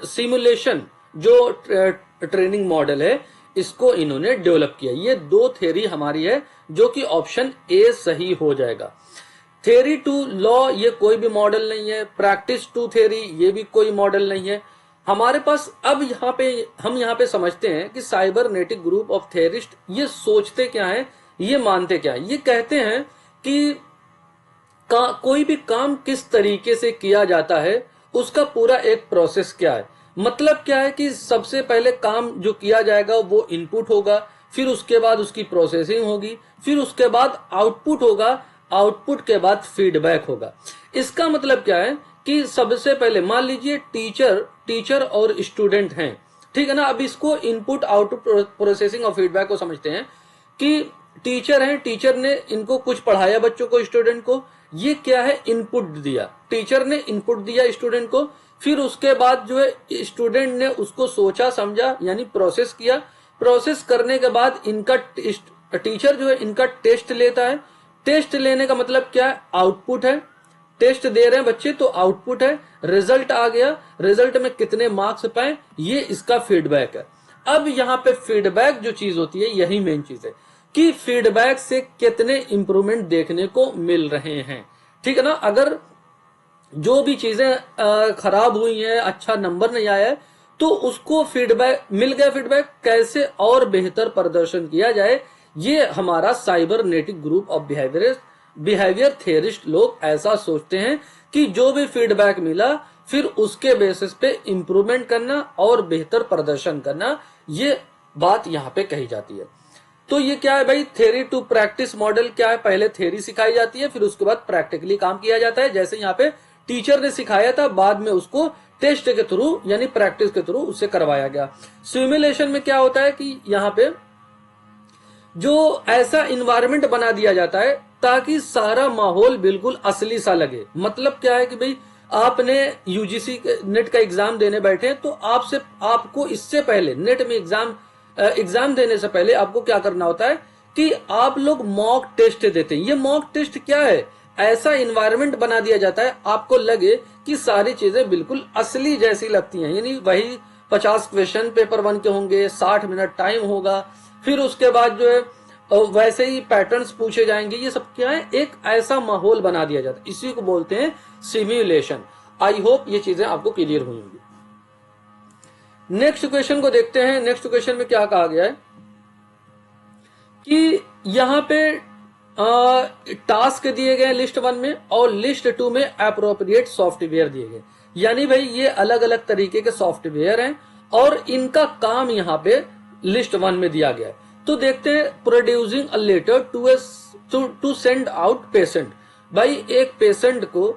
सिमुलेशन जो ट्रेनिंग मॉडल है इसको इन्होंने डेवलप किया। ये दो थेरी हमारी है जो कि ऑप्शन ए सही हो जाएगा। थेरी टू लॉ ये कोई भी मॉडल नहीं है। प्रैक्टिस टू थेरी ये भी कोई मॉडल नहीं है हमारे पास। अब हम यहाँ पे समझते हैं कि साइबरनेटिक ग्रुप ऑफ थेरिस्ट ये सोचते क्या है, ये मानते क्या है। ये कहते हैं कि कोई भी काम किस तरीके से किया जाता है उसका पूरा एक प्रोसेस क्या है। मतलब क्या है कि सबसे पहले काम जो किया जाएगा वो इनपुट होगा, फिर उसके बाद उसकी प्रोसेसिंग होगी, फिर उसके बाद आउटपुट होगा, आउटपुट के बाद फीडबैक होगा। इसका मतलब क्या है कि सबसे पहले मान लीजिए टीचर और स्टूडेंट हैं, ठीक है ना। अब इसको इनपुट आउटपुट प्रोसेसिंग और फीडबैक को समझते हैं कि टीचर हैं, टीचर ने इनको कुछ पढ़ाया बच्चों को, स्टूडेंट को। ये क्या है? इनपुट दिया, टीचर ने इनपुट दिया स्टूडेंट को। फिर उसके बाद जो है स्टूडेंट ने उसको सोचा समझा यानी प्रोसेस किया। प्रोसेस करने के बाद इनका टीचर जो है इनका टेस्ट लेता है। टेस्ट लेने का मतलब क्या है? आउटपुट है। टेस्ट दे रहे हैं बच्चे तो आउटपुट है। रिजल्ट आ गया, रिजल्ट में कितने मार्क्स पाए, ये इसका फीडबैक है। अब यहाँ पे फीडबैक जो चीज होती है यही मेन चीज है कि फीडबैक से कितने इंप्रूवमेंट देखने को मिल रहे हैं। ठीक है ना? अगर जो भी चीजें खराब हुई हैं, अच्छा नंबर नहीं आया है, तो उसको फीडबैक मिल गया। फीडबैक कैसे और बेहतर प्रदर्शन किया जाए, ये हमारा cybernetic group of behaviour theorist लोग ऐसा सोचते हैं कि जो भी फीडबैक मिला फिर उसके बेसिस पे इंप्रूवमेंट करना और बेहतर प्रदर्शन करना, ये बात यहाँ पे कही जाती है। तो ये क्या है भाई? थेरी टू प्रैक्टिस मॉडल क्या है? पहले थेरी सिखाई जाती है, फिर उसके बाद प्रैक्टिकली काम किया जाता है। जैसे यहाँ पे टीचर ने सिखाया था, बाद में उसको टेस्ट के थ्रू यानी प्रैक्टिस के थ्रू उससे करवाया गया। सिमुलेशन में क्या होता है कि यहाँ पे जो ऐसा इन्वायरमेंट बना दिया जाता है ताकि सारा माहौल बिल्कुल असली सा लगे। मतलब क्या है कि भाई आपने यूजीसी नेट का एग्जाम देने बैठे तो आपको इससे पहले नेट में एग्जाम देने से पहले आपको क्या करना होता है कि आप लोग मॉक टेस्ट देते हैं। ये मॉक टेस्ट क्या है? ऐसा इन्वायरमेंट बना दिया जाता है आपको लगे कि सारी चीजें बिल्कुल असली जैसी लगती हैं। यानी वही 50 क्वेश्चन पेपर 1 के होंगे, 60 मिनट टाइम होगा, फिर उसके बाद जो है वैसे ही पैटर्न्स पूछे जाएंगे। ये सब क्या है? एक ऐसा माहौल बना दिया जाता है, इसी को बोलते हैं सिमुलेशन। आई होप ये चीजें आपको क्लियर हुई होंगी। नेक्स्ट क्वेश्चन को देखते हैं। नेक्स्ट क्वेश्चन में क्या कहा गया है कि यहाँ पे टास्क दिए गए लिस्ट 1 में और लिस्ट 2 में अप्रोप्रिएट सॉफ्टवेयर दिए गए। यानी भाई ये अलग अलग तरीके के सॉफ्टवेयर हैं और इनका काम यहाँ पे लिस्ट 1 में दिया गया है। तो देखते हैं, producing a letter to send out patient. भाई एक पेशेंट को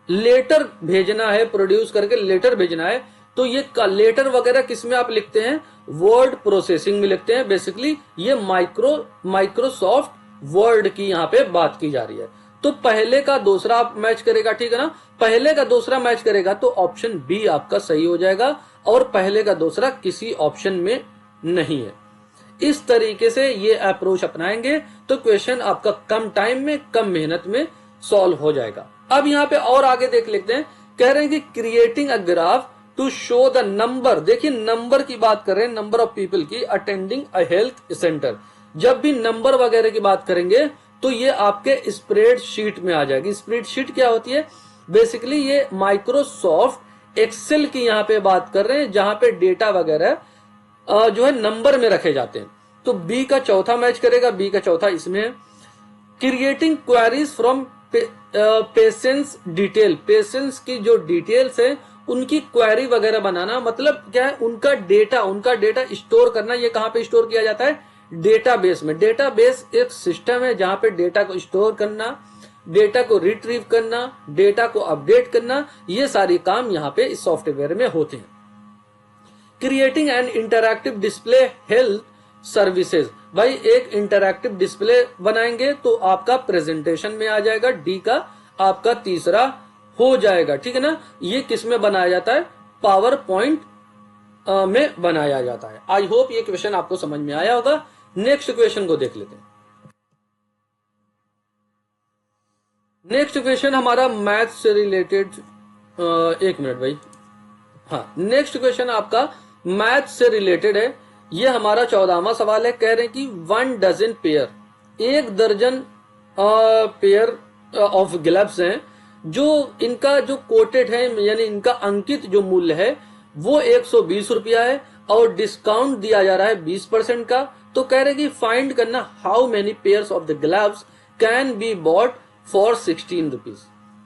लेटर भेजना है, प्रोड्यूस करके लेटर भेजना है। तो ये लेटर वगैरह किसमें आप लिखते हैं? वर्ड प्रोसेसिंग में लिखते हैं। बेसिकली ये माइक्रोसॉफ्ट वर्ड की यहाँ पे बात की जा रही है। तो पहले का दूसरा आप मैच करेगा, ठीक है ना। पहले का दूसरा मैच करेगा तो ऑप्शन बी आपका सही हो जाएगा और पहले का दूसरा किसी ऑप्शन में नहीं है। इस तरीके से ये अप्रोच अपनाएंगे तो क्वेश्चन आपका कम टाइम में कम मेहनत में सॉल्व हो जाएगा। अब यहाँ पे और आगे देख लेते हैं। कह रहे हैं कि creating a graph to show the number. देखिए नंबर की बात कर रहे हैं, नंबर ऑफ पीपल की अटेंडिंग अ हेल्थ सेंटर। जब भी नंबर वगैरह की बात करेंगे तो ये आपके स्प्रेडशीट में आ जाएगी। स्प्रेडशीट क्या होती है? बेसिकली ये माइक्रोसॉफ्ट एक्सेल की यहाँ पे बात कर रहे हैं, जहां पे डेटा वगैरह जो है नंबर में रखे जाते हैं। तो बी का चौथा मैच करेगा, बी का चौथा इसमें है। Creating queries from patience detail, patience की जो डिटेल्स है उनकी क्वेरी वगैरह बनाना, मतलब क्या है, उनका डेटा स्टोर करना। ये कहां पे स्टोर किया जाता है? डेटाबेस में। डेटाबेस एक सिस्टम है जहां पे डेटा को स्टोर करना, डेटा को रिट्रीव करना, डेटा को अपडेट करना, ये सारे काम यहाँ पे इस सॉफ्टवेयर में होते हैं। Creating an interactive display health services, भाई एक इंटरैक्टिव डिस्प्ले बनाएंगे तो आपका प्रेजेंटेशन में आ जाएगा, डी का आपका तीसरा हो जाएगा। ठीक है ना। ये किस में बनाया जाता है? पावर पॉइंट में बनाया जाता है। आई होप ये क्वेश्चन आपको समझ में आया होगा। नेक्स्ट क्वेश्चन को देख लेते हैं। नेक्स्ट क्वेश्चन हमारा मैथ से रिलेटेड, एक मिनट भाई, हाँ नेक्स्ट क्वेश्चन आपका मैथ से रिलेटेड है। ये हमारा 14वां सवाल है। कह रहे हैं कि 1 डजन पेयर, 1 दर्जन पेयर ऑफ ग्लव्स हैं, जो इनका जो कोटेड है यानी इनका अंकित जो मूल्य है वो 120 रुपया है और डिस्काउंट दिया जा रहा है 20% का। तो कह रहे हैं कि फाइंड करना how many pairs of the gloves can be bought for 16 rupees.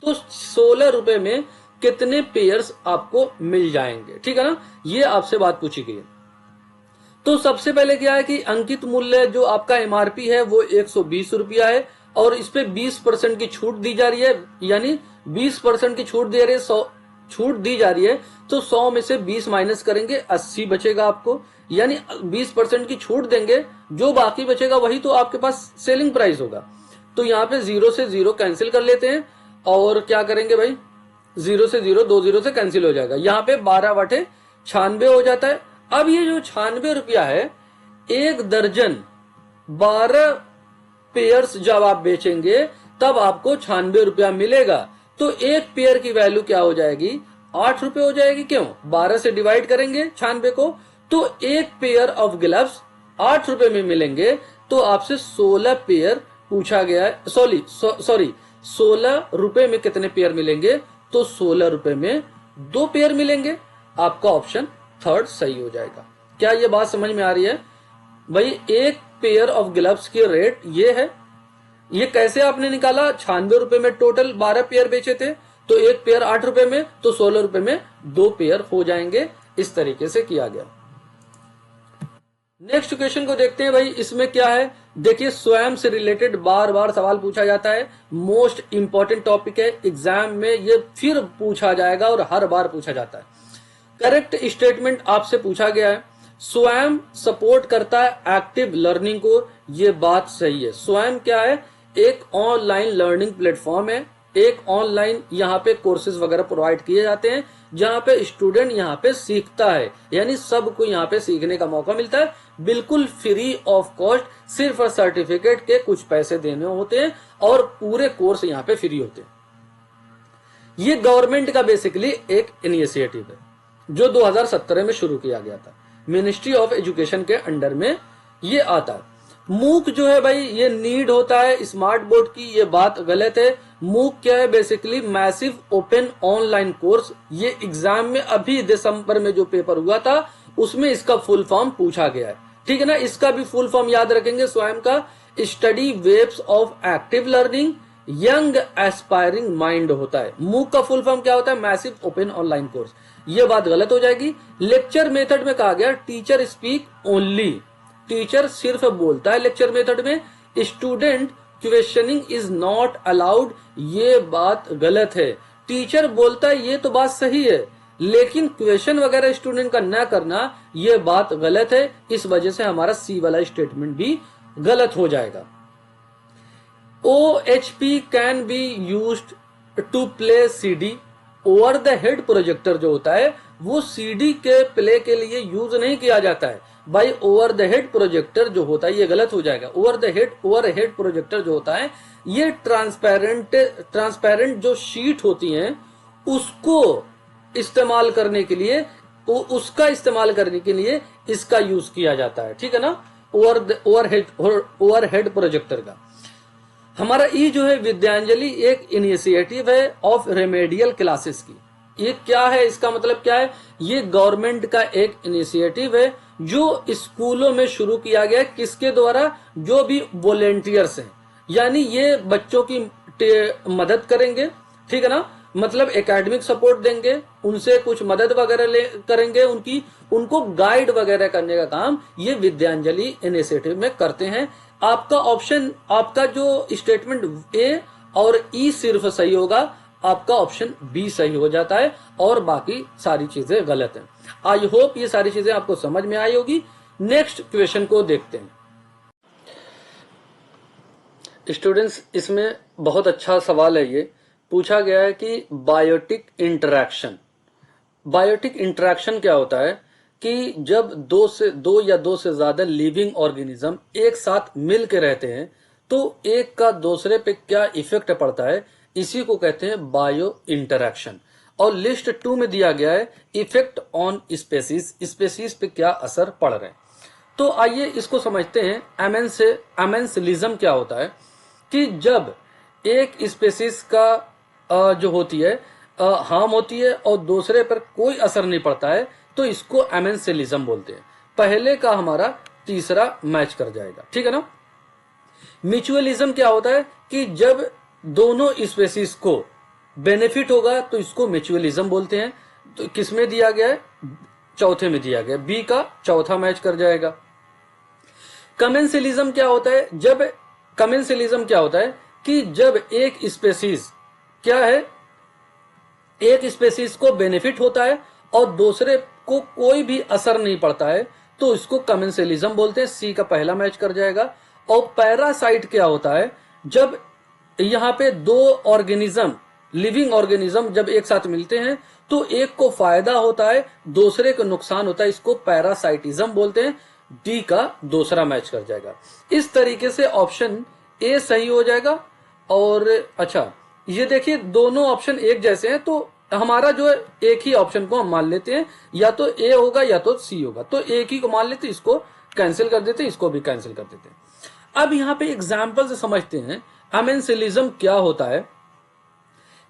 तो 16 रुपए में कितने पेयर्स आपको मिल जाएंगे? ठीक है ना। ये आपसे बात पूछी गई है। तो सबसे पहले क्या है कि अंकित मूल्य जो आपका एमआरपी है वो 120 रुपया है और इस पे 20% की छूट दी जा रही है, यानी 20% की छूट दे रही है, छूट दी जा रही है। तो 100 में से 20 माइनस करेंगे, 80 बचेगा आपको, यानी 20% की छूट देंगे, जो बाकी बचेगा वही तो आपके पास सेलिंग प्राइस होगा। तो यहाँ पे 0 से 0 कैंसिल कर लेते हैं और क्या करेंगे भाई, 0 से 0 2 0 से कैंसिल हो जाएगा। यहाँ पे 12/96 हो जाता है। अब ये जो 96 रुपया है, 1 दर्जन 12 पेयर्स जब आप बेचेंगे तब आपको 96 रुपया मिलेगा। तो एक पेयर की वैल्यू क्या हो जाएगी? 8 रुपए हो जाएगी। क्यों? 12 से डिवाइड करेंगे 96 को, तो एक पेयर ऑफ ग्लव्स 8 रुपए में मिलेंगे। तो आपसे 16 पेयर पूछा गया है, सॉरी 16 रुपए में कितने पेयर मिलेंगे? तो 16 रुपए में 2 पेयर मिलेंगे। आपका ऑप्शन थर्ड सही हो जाएगा। क्या ये बात समझ में आ रही है भाई? एक पेयर ऑफ ग्लव्स की रेट ये है। ये कैसे आपने निकाला? 96 रुपए में टोटल 12 पेयर बेचे थे, तो एक पेयर 8 रुपए में, तो 16 रुपए में 2 पेयर हो जाएंगे। इस तरीके से किया गया। नेक्स्ट क्वेश्चन को देखते हैं भाई। इसमें क्या है देखिए, स्वयं से रिलेटेड बार बार सवाल पूछा जाता है, मोस्ट इंपॉर्टेंट टॉपिक है, एग्जाम में ये फिर पूछा जाएगा और हर बार पूछा जाता है। करेक्ट स्टेटमेंट आपसे पूछा गया है, स्वयं सपोर्ट करता है एक्टिव लर्निंग को। ये बात सही है। स्वयं क्या है? एक ऑनलाइन लर्निंग प्लेटफॉर्म है, एक ऑनलाइन यहाँ पे कोर्सेज वगैरह प्रोवाइड किए जाते हैं, जहाँ पे स्टूडेंट यहाँ पे सीखता है, यानी सबको यहाँ पे सीखने का मौका मिलता है, बिल्कुल फ्री ऑफ कॉस्ट। सिर्फ सर्टिफिकेट के कुछ पैसे देने होते हैं और पूरे कोर्स यहाँ पे फ्री होते हैं। ये गवर्नमेंट का बेसिकली एक इनिशिएटिव है जो 2017 में शुरू किया गया था, मिनिस्ट्री ऑफ एजुकेशन के अंडर में ये आता है। मूक जो है भाई, ये नीड होता है स्मार्ट बोर्ड की, ये बात गलत है। मूक क्या है? Basically massive open online course. ये एग्जाम में अभी दिसंबर में जो पेपर हुआ था उसमें इसका फुल फॉर्म पूछा गया है। ठीक है ना। इसका भी फुल फॉर्म याद रखेंगे स्वयं का, study waves of active learning young aspiring mind होता है। मूक का फुल फॉर्म क्या होता है? Massive open online course. ये बात गलत हो जाएगी। लेक्चर मेथड में कहा गया टीचर स्पीक ओनली, टीचर सिर्फ बोलता है लेक्चर मेथड में, student questioning is not allowed. ये बात गलत है। टीचर बोलता है ये तो बात सही है, लेकिन क्वेश्चन वगैरह स्टूडेंट का न करना ये बात गलत है। इस वजह से हमारा सी वाला स्टेटमेंट भी गलत हो जाएगा। OHP can be used to play CD। Over the head projector जो होता है वो CD के प्ले के लिए यूज नहीं किया जाता है भाई। ओवर द हेड प्रोजेक्टर जो होता है ये गलत हो जाएगा। ओवर हेड प्रोजेक्टर जो होता है ये ट्रांसपेरेंट जो शीट होती हैं उसको इस्तेमाल करने के लिए, उसका इस्तेमाल करने के लिए इसका यूज किया जाता है। ठीक है ना। ओवर हेड प्रोजेक्टर का। हमारा ई जो है विद्यांजलि एक इनिशिएटिव है ऑफ रेमेडियल क्लासेस की। ये क्या है, इसका मतलब क्या है, ये गवर्नमेंट का एक इनिशिएटिव है जो स्कूलों में शुरू किया गया है। किसके द्वारा, जो भी वॉलेंटियर्स हैं, यानी ये बच्चों की मदद करेंगे, ठीक है ना, मतलब एकेडमिक सपोर्ट देंगे, उनसे कुछ मदद वगैरह करेंगे, उनको गाइड वगैरह करने का काम ये विद्यांजलि इनिशिएटिव में करते हैं। आपका ऑप्शन, आपका जो स्टेटमेंट ए और ई सिर्फ सही होगा, आपका ऑप्शन बी सही हो जाता है और बाकी सारी चीजें गलत हैं। आई होप ये सारी चीजें आपको समझ में आई होगी। नेक्स्ट क्वेश्चन को देखते हैं। स्टूडेंट्स, इसमें बहुत अच्छा सवाल है। ये पूछा गया है कि बायोटिक इंटरैक्शन, बायोटिक इंटरैक्शन क्या होता है कि जब दो या दो से ज्यादा लिविंग ऑर्गेनिज्म एक साथ मिल के रहते हैं तो एक का दूसरे पे क्या इफेक्ट पड़ता है, इसी को कहते हैं बायो इंटरैक्शन। और लिस्ट 2 में दिया गया है इफेक्ट ऑन स्पेसीज, स्पेसीज पे क्या असर पड़ रहे हैं। तो आइए इसको समझते हैं। एमेंसिलिज्म क्या होता है कि जब एक स्पेसीज का जो होती है हार्म होती है और दूसरे पर कोई असर नहीं पड़ता है, तो इसको एमेंसिलिज्म बोलते हैं। पहले का हमारा तीसरा मैच कर जाएगा, ठीक है ना। म्यूचुअलिज्म क्या होता है कि जब दोनों स्पेसीज को बेनिफिट होगा तो इसको म्यूचुअलिज्म बोलते हैं। तो किसमें दिया गया है, चौथे में दिया गया, बी का चौथा मैच कर जाएगा। कमेंसिलिज्म क्या होता है, कमेंसिलिज्म क्या होता है कि जब एक स्पेसीज क्या है, एक स्पेसीज को बेनिफिट होता है और दूसरे को कोई भी असर नहीं पड़ता है, तो इसको कमेंसिलिज्म बोलते हैं। सी का पहला मैच कर जाएगा। और पैरासाइट क्या होता है, जब यहां पे दो ऑर्गेनिज्म, लिविंग ऑर्गेनिज्म जब एक साथ मिलते हैं तो एक को फायदा होता है, दूसरे को नुकसान होता है, इसको पैरासाइटिज्म बोलते हैं। डी का दूसरा मैच कर जाएगा। इस तरीके से ऑप्शन ए सही हो जाएगा। और अच्छा, ये देखिए दोनों ऑप्शन एक जैसे हैं, तो हमारा जो है एक ही ऑप्शन को हम मान लेते हैं, या तो ए होगा या तो सी होगा, तो एक ही को मान लेते हैं, इसको कैंसिल कर देते हैं, इसको भी कैंसिल कर देते हैं। अब यहाँ पे एग्जाम्पल से समझते हैं एमेंसिलिज्म क्या होता है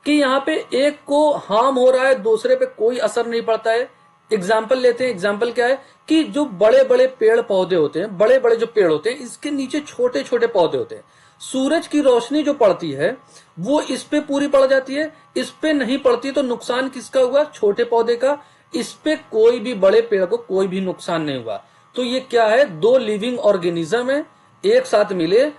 कि यहाँ पे एक को हार्म हो रहा है, दूसरे पे कोई असर नहीं पड़ता है। एग्जाम्पल लेते हैं। एग्जाम्पल क्या है कि जो बड़े बड़े पेड़ पौधे होते हैं, बड़े बड़े जो पेड़ होते हैं, इसके नीचे छोटे छोटे पौधे होते हैं। सूरज की रोशनी जो पड़ती है वो इस पे पूरी पड़ जाती है, इस पे नहीं पड़ती, तो नुकसान किसका हुआ, छोटे पौधे का। इस पे कोई भी बड़े पेड़ को कोई भी नुकसान नहीं हुआ। तो ये क्या है, दो लिविंग ऑर्गेनिज्म है, एक साथ मिले,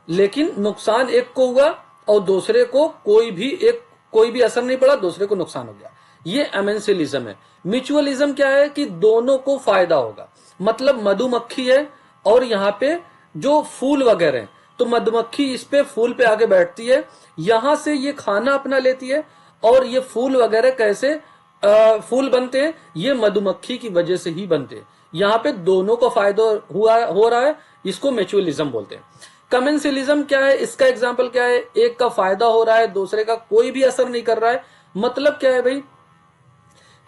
लेकिन नुकसान एक को हुआ और दूसरे को कोई भी असर नहीं पड़ा, दूसरे को नुकसान हो गया। ये एमेंसिलिज्म है। म्यूचुअलिज्म क्या है कि दोनों को फायदा होगा। मतलब मधुमक्खी है और यहाँ पे जो फूल वगैरह हैं, तो मधुमक्खी इस पे फूल पे आके बैठती है, यहां से ये खाना अपना लेती है, और ये फूल वगैरह कैसे फूल बनते हैं, ये मधुमक्खी की वजह से ही बनते हैं। यहाँ पे दोनों को फायदा हो रहा है, इसको म्यूचुअलिज्म बोलते हैं। कमेंसिलिज्म क्या है, इसका एग्जाम्पल क्या है, एक का फायदा हो रहा है, दूसरे का कोई भी असर नहीं कर रहा है। मतलब क्या है भाई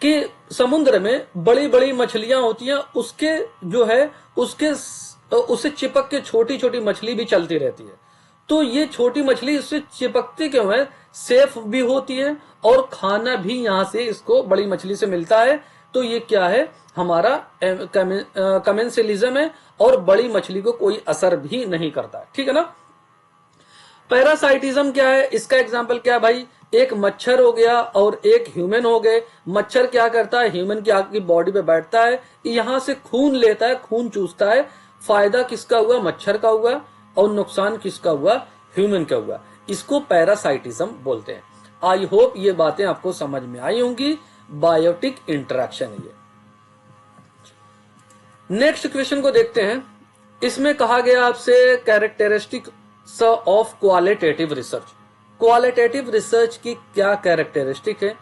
कि समुद्र में बड़ी बड़ी मछलियां होती हैं, उसके जो है उससे चिपक के छोटी छोटी मछली भी चलती रहती है। तो ये छोटी मछली इससे चिपकती क्यों है, सेफ भी होती है और खाना भी यहां से इसको बड़ी मछली से मिलता है। तो ये क्या है, हमारा कमेंसिलिज्म है और बड़ी मछली को कोई असर भी नहीं करता है, ठीक है ना। पैरासाइटिज्म क्या है, इसका एग्जाम्पल क्या है भाई, एक मच्छर हो गया और एक ह्यूमन हो गए। मच्छर क्या करता है, ह्यूमन की आगे की बॉडी पे बैठता है, यहां से खून लेता है, खून चूसता है। फायदा किसका हुआ, मच्छर का हुआ, और नुकसान किसका हुआ, ह्यूमन का हुआ। इसको पैरासाइटिज्म बोलते हैं। आई होप ये बातें आपको समझ में आई होंगी। बायोटिक इंटरेक्शन है ये। नेक्स्ट क्वेश्चन को देखते हैं। इसमें कहा गया आपसे characteristics of qualitative research. Qualitative research की क्या कैरेक्टरिस्टिक है।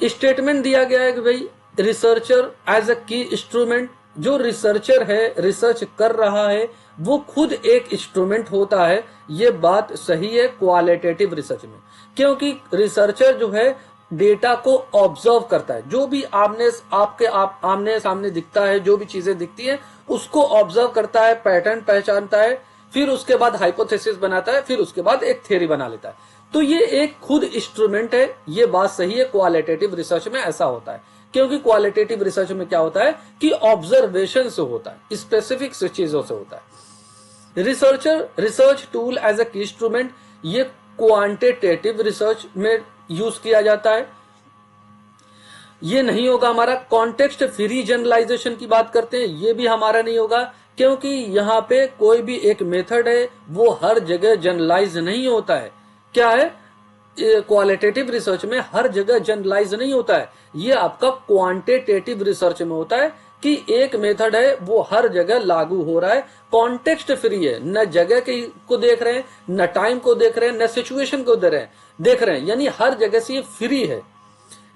स्टेटमेंट दिया गया है कि भाई रिसर्चर एज अ की इंस्ट्रूमेंट, जो रिसर्चर है, रिसर्च कर रहा है, वो खुद एक इंस्ट्रूमेंट होता है। ये बात सही है क्वालिटेटिव रिसर्च में, क्योंकि रिसर्चर जो है डेटा को ऑब्जर्व करता है। जो भी आमने सामने दिखता है, जो भी चीजें दिखती हैं, उसको ऑब्जर्व करता है, पैटर्न पहचानता है, फिर उसके बाद हाइपोथेसिस बनाता है, फिर उसके बाद एक थ्योरी बना लेता है। तो ये एक खुद इंस्ट्रूमेंट है, ये बात सही है। क्वालिटेटिव रिसर्च में ऐसा होता है, क्योंकि क्वालिटेटिव रिसर्च में क्या होता है कि ऑब्जर्वेशन से होता है, स्पेसिफिक चीजों से होता है। Research tool as a instrument, ये क्वांटिटेटिव रिसर्च में यूज किया जाता है। ये नहीं होगा हमारा। कॉन्टेक्स्ट फ्री जनरलाइजेशन की बात करते हैं, ये भी हमारा नहीं होगा, क्योंकि यहाँ पे कोई भी एक मेथड है वो हर जगह जनरलाइज नहीं होता है। क्या है, क्वालिटेटिव रिसर्च में हर जगह जनरलाइज नहीं होता है, ये आपका क्वांटिटेटिव रिसर्च में होता है कि एक मेथड है वो हर जगह लागू हो रहा है, कॉन्टेक्स्ट फ्री है, न जगह को देख रहे हैं, न टाइम को देख रहे हैं, न सिचुएशन को देख रहे हैं, यानी हर जगह से ये फ्री है।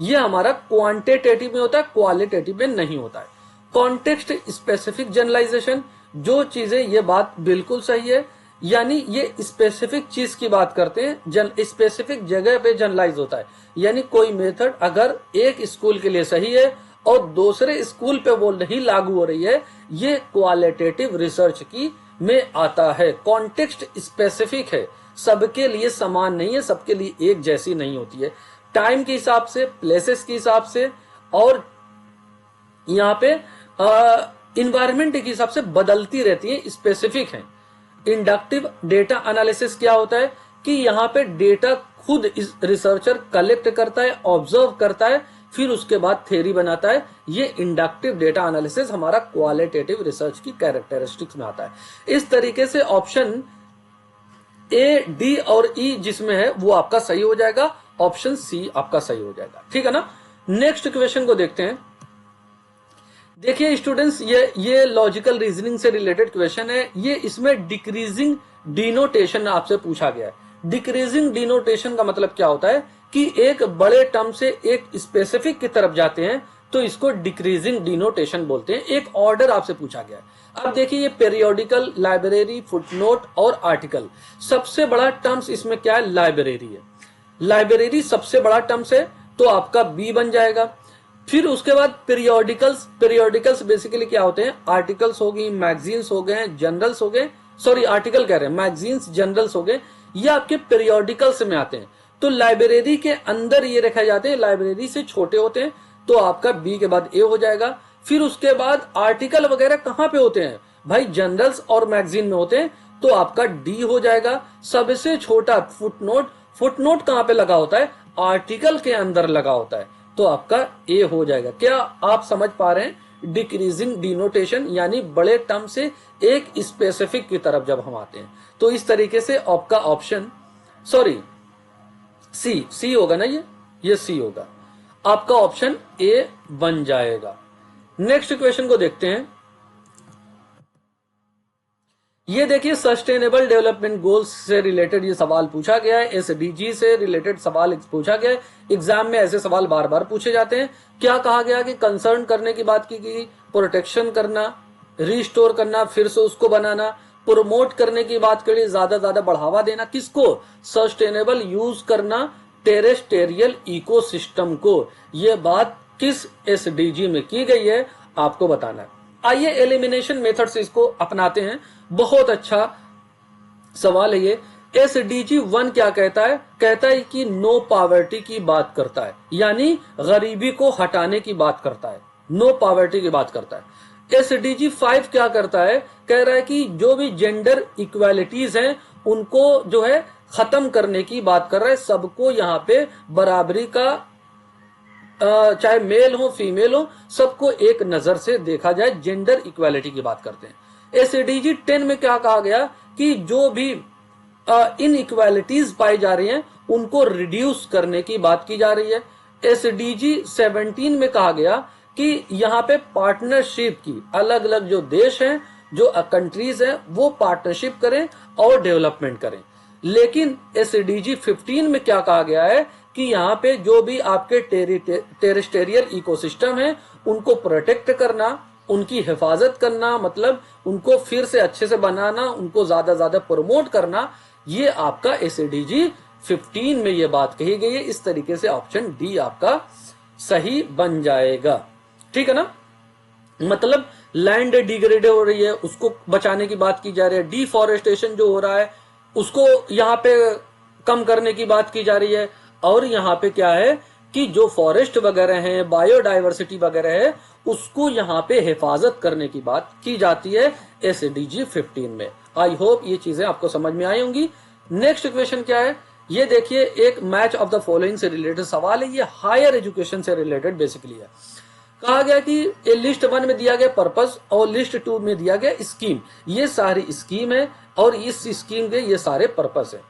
ये हमारा क्वांटिटेटिव में होता है, क्वालिटेटिव में नहीं होता है। कॉन्टेक्स्ट स्पेसिफिक जनरलाइजेशन, जो चीजें, ये बात बिल्कुल सही है, यानी ये स्पेसिफिक चीज की बात करते हैं, स्पेसिफिक जगह पे जनरलाइज होता है। यानी कोई मेथड अगर एक स्कूल के लिए सही है और दूसरे स्कूल पे वो नहीं लागू हो रही है, ये क्वालिटेटिव रिसर्च की में आता है। कॉन्टेक्स्ट स्पेसिफिक है, सबके लिए समान नहीं है, सबके लिए एक जैसी नहीं होती है, टाइम के हिसाब से, प्लेसेस के हिसाब से, और यहाँ पे इन्वायरमेमैंट के हिसाब से बदलती रहती है, स्पेसिफिक है। इंडक्टिव डेटा एनालिसिस क्या होता है कि यहाँ पे डेटा खुद रिसर्चर कलेक्ट करता है, ऑब्जर्व करता है, फिर उसके बाद थ्योरी बनाता है। ये इंडक्टिव डेटा एनालिसिस हमारा क्वालिटेटिव रिसर्च की कैरेक्टरिस्टिक्स में आता है। इस तरीके से ऑप्शन ए, डी और ई जिसमें है वो आपका सही हो जाएगा, ऑप्शन सी आपका सही हो जाएगा। ठीक है ना। नेक्स्ट क्वेश्चन को देखते हैं। देखिए स्टूडेंट्स, ये लॉजिकल रीजनिंग से रिलेटेड क्वेश्चन है। ये इसमें डिक्रीजिंग डिनोटेशन आपसे पूछा गया है। डिक्रीजिंग डिनोटेशन का मतलब क्या होता है कि एक बड़े टर्म से एक स्पेसिफिक की तरफ जाते हैं तो इसको डिक्रीजिंग डिनोटेशन बोलते हैं। एक ऑर्डर आपसे पूछा गया है। अब देखिए, ये पेरियोडिकल, लाइब्रेरी, फुटनोट और आर्टिकल, सबसे बड़ा टर्म्स इसमें क्या है, लाइब्रेरी है। लाइब्रेरी सबसे बड़ा टर्म्स है, तो आपका बी बन जाएगा। फिर उसके बाद पेरियोडिकल्स बेसिकली क्या होते हैं, आर्टिकल्स हो गई, मैगजीन्स हो गए, जर्नल्स हो गए, सॉरी आर्टिकल कह रहे हैं, मैगजीन्स, जर्नल्स हो गए, ये आपके पेरियोडिकल्स में आते हैं। तो लाइब्रेरी के अंदर ये रखे जाते हैं, लाइब्रेरी से छोटे होते हैं, तो आपका बी के बाद ए हो जाएगा। फिर उसके बाद आर्टिकल वगैरह कहाँ पे होते हैं भाई, जर्नल्स और मैगजीन में होते हैं, तो आपका डी हो जाएगा। सबसे छोटा फुटनोट, फुटनोट कहाँ पे लगा होता है, आर्टिकल के अंदर लगा होता है, तो आपका ए हो जाएगा। क्या आप समझ पा रहे हैं, डिक्रीजिंग डिनोटेशन यानी बड़े टर्म से एक स्पेसिफिक की तरफ जब हम आते हैं, तो इस तरीके से आपका ऑप्शन, सॉरी सी होगा ना, ये सी होगा, आपका ऑप्शन ए बन जाएगा। नेक्स्ट क्वेश्चन को देखते हैं। ये देखिए, सस्टेनेबल डेवलपमेंट गोल्स से रिलेटेड ये सवाल पूछा गया है, एसडीजी से रिलेटेड सवाल पूछा गया है। एग्जाम में ऐसे सवाल बार बार पूछे जाते हैं। क्या कहा गया कि कंसर्न करने की बात की गई, प्रोटेक्शन करना, रिस्टोर करना, फिर से उसको बनाना, प्रोमोट करने की बात करी, ज्यादा बढ़ावा देना, किसको, सस्टेनेबल यूज करना टेरेस्टेरियल इकोसिस्टम को। ये बात किस एसडीजी में की गई है आपको बताना है। आइए एलिमिनेशन मेथड से इसको अपनाते हैं। बहुत अच्छा सवाल है ये। एसडीजी 1 क्या कहता है, कहता है कि नो पॉवर्टी की बात करता है, यानी गरीबी को हटाने की बात करता है, नो पॉवर्टी की बात करता है। एसडीजी 5 क्या करता है, कह रहा है कि जो भी जेंडर इक्वालिटीज हैं उनको जो है खत्म करने की बात कर रहा है, सबको यहाँ पे बराबरी का, चाहे मेल हो फीमेल हो, सबको एक नजर से देखा जाए, जेंडर इक्वालिटी की बात करते हैं। एसडीजी 10 में क्या कहा गया कि जो भी इन इक्वालिटीज पाई जा रही हैं उनको रिड्यूस करने की बात की जा रही है। एसडीजी 17 में कहा गया कि यहाँ पे पार्टनरशिप की, अलग अलग जो देश हैं, जो कंट्रीज हैं, वो पार्टनरशिप करें और डेवलपमेंट करें। लेकिन एसडीजी 15 में क्या कहा गया है कि यहाँ पे जो भी आपके टेरेस्टेरियल इकोसिस्टम है उनको प्रोटेक्ट करना, उनकी हिफाजत करना, मतलब उनको फिर से अच्छे से बनाना, उनको ज्यादा प्रमोट करना, ये आपका एसडीजी 15 में ये बात कही गई है। इस तरीके से ऑप्शन डी आपका सही बन जाएगा। ठीक है ना। मतलब लैंड डिग्रेड हो रही है, उसको बचाने की बात की जा रही है। डिफॉरेस्टेशन जो हो रहा है उसको यहाँ पे कम करने की बात की जा रही है। और यहाँ पे क्या है कि जो फॉरेस्ट वगैरह हैं, बायोडाइवर्सिटी वगैरह है, उसको यहाँ पे हिफाजत करने की बात की जाती है SDG 15 में। आई होप ये चीजें आपको समझ में आई होंगी। नेक्स्ट क्वेश्चन क्या है, ये देखिए, एक मैच ऑफ द फॉलोइंग से रिलेटेड सवाल है। ये हायर एजुकेशन से रिलेटेड बेसिकली है। कहा गया कि ये लिस्ट 1 में दिया गया पर्पस और लिस्ट 2 में दिया गया स्कीम। ये सारी स्कीम है और इस स्कीम के ये सारे पर्पस है।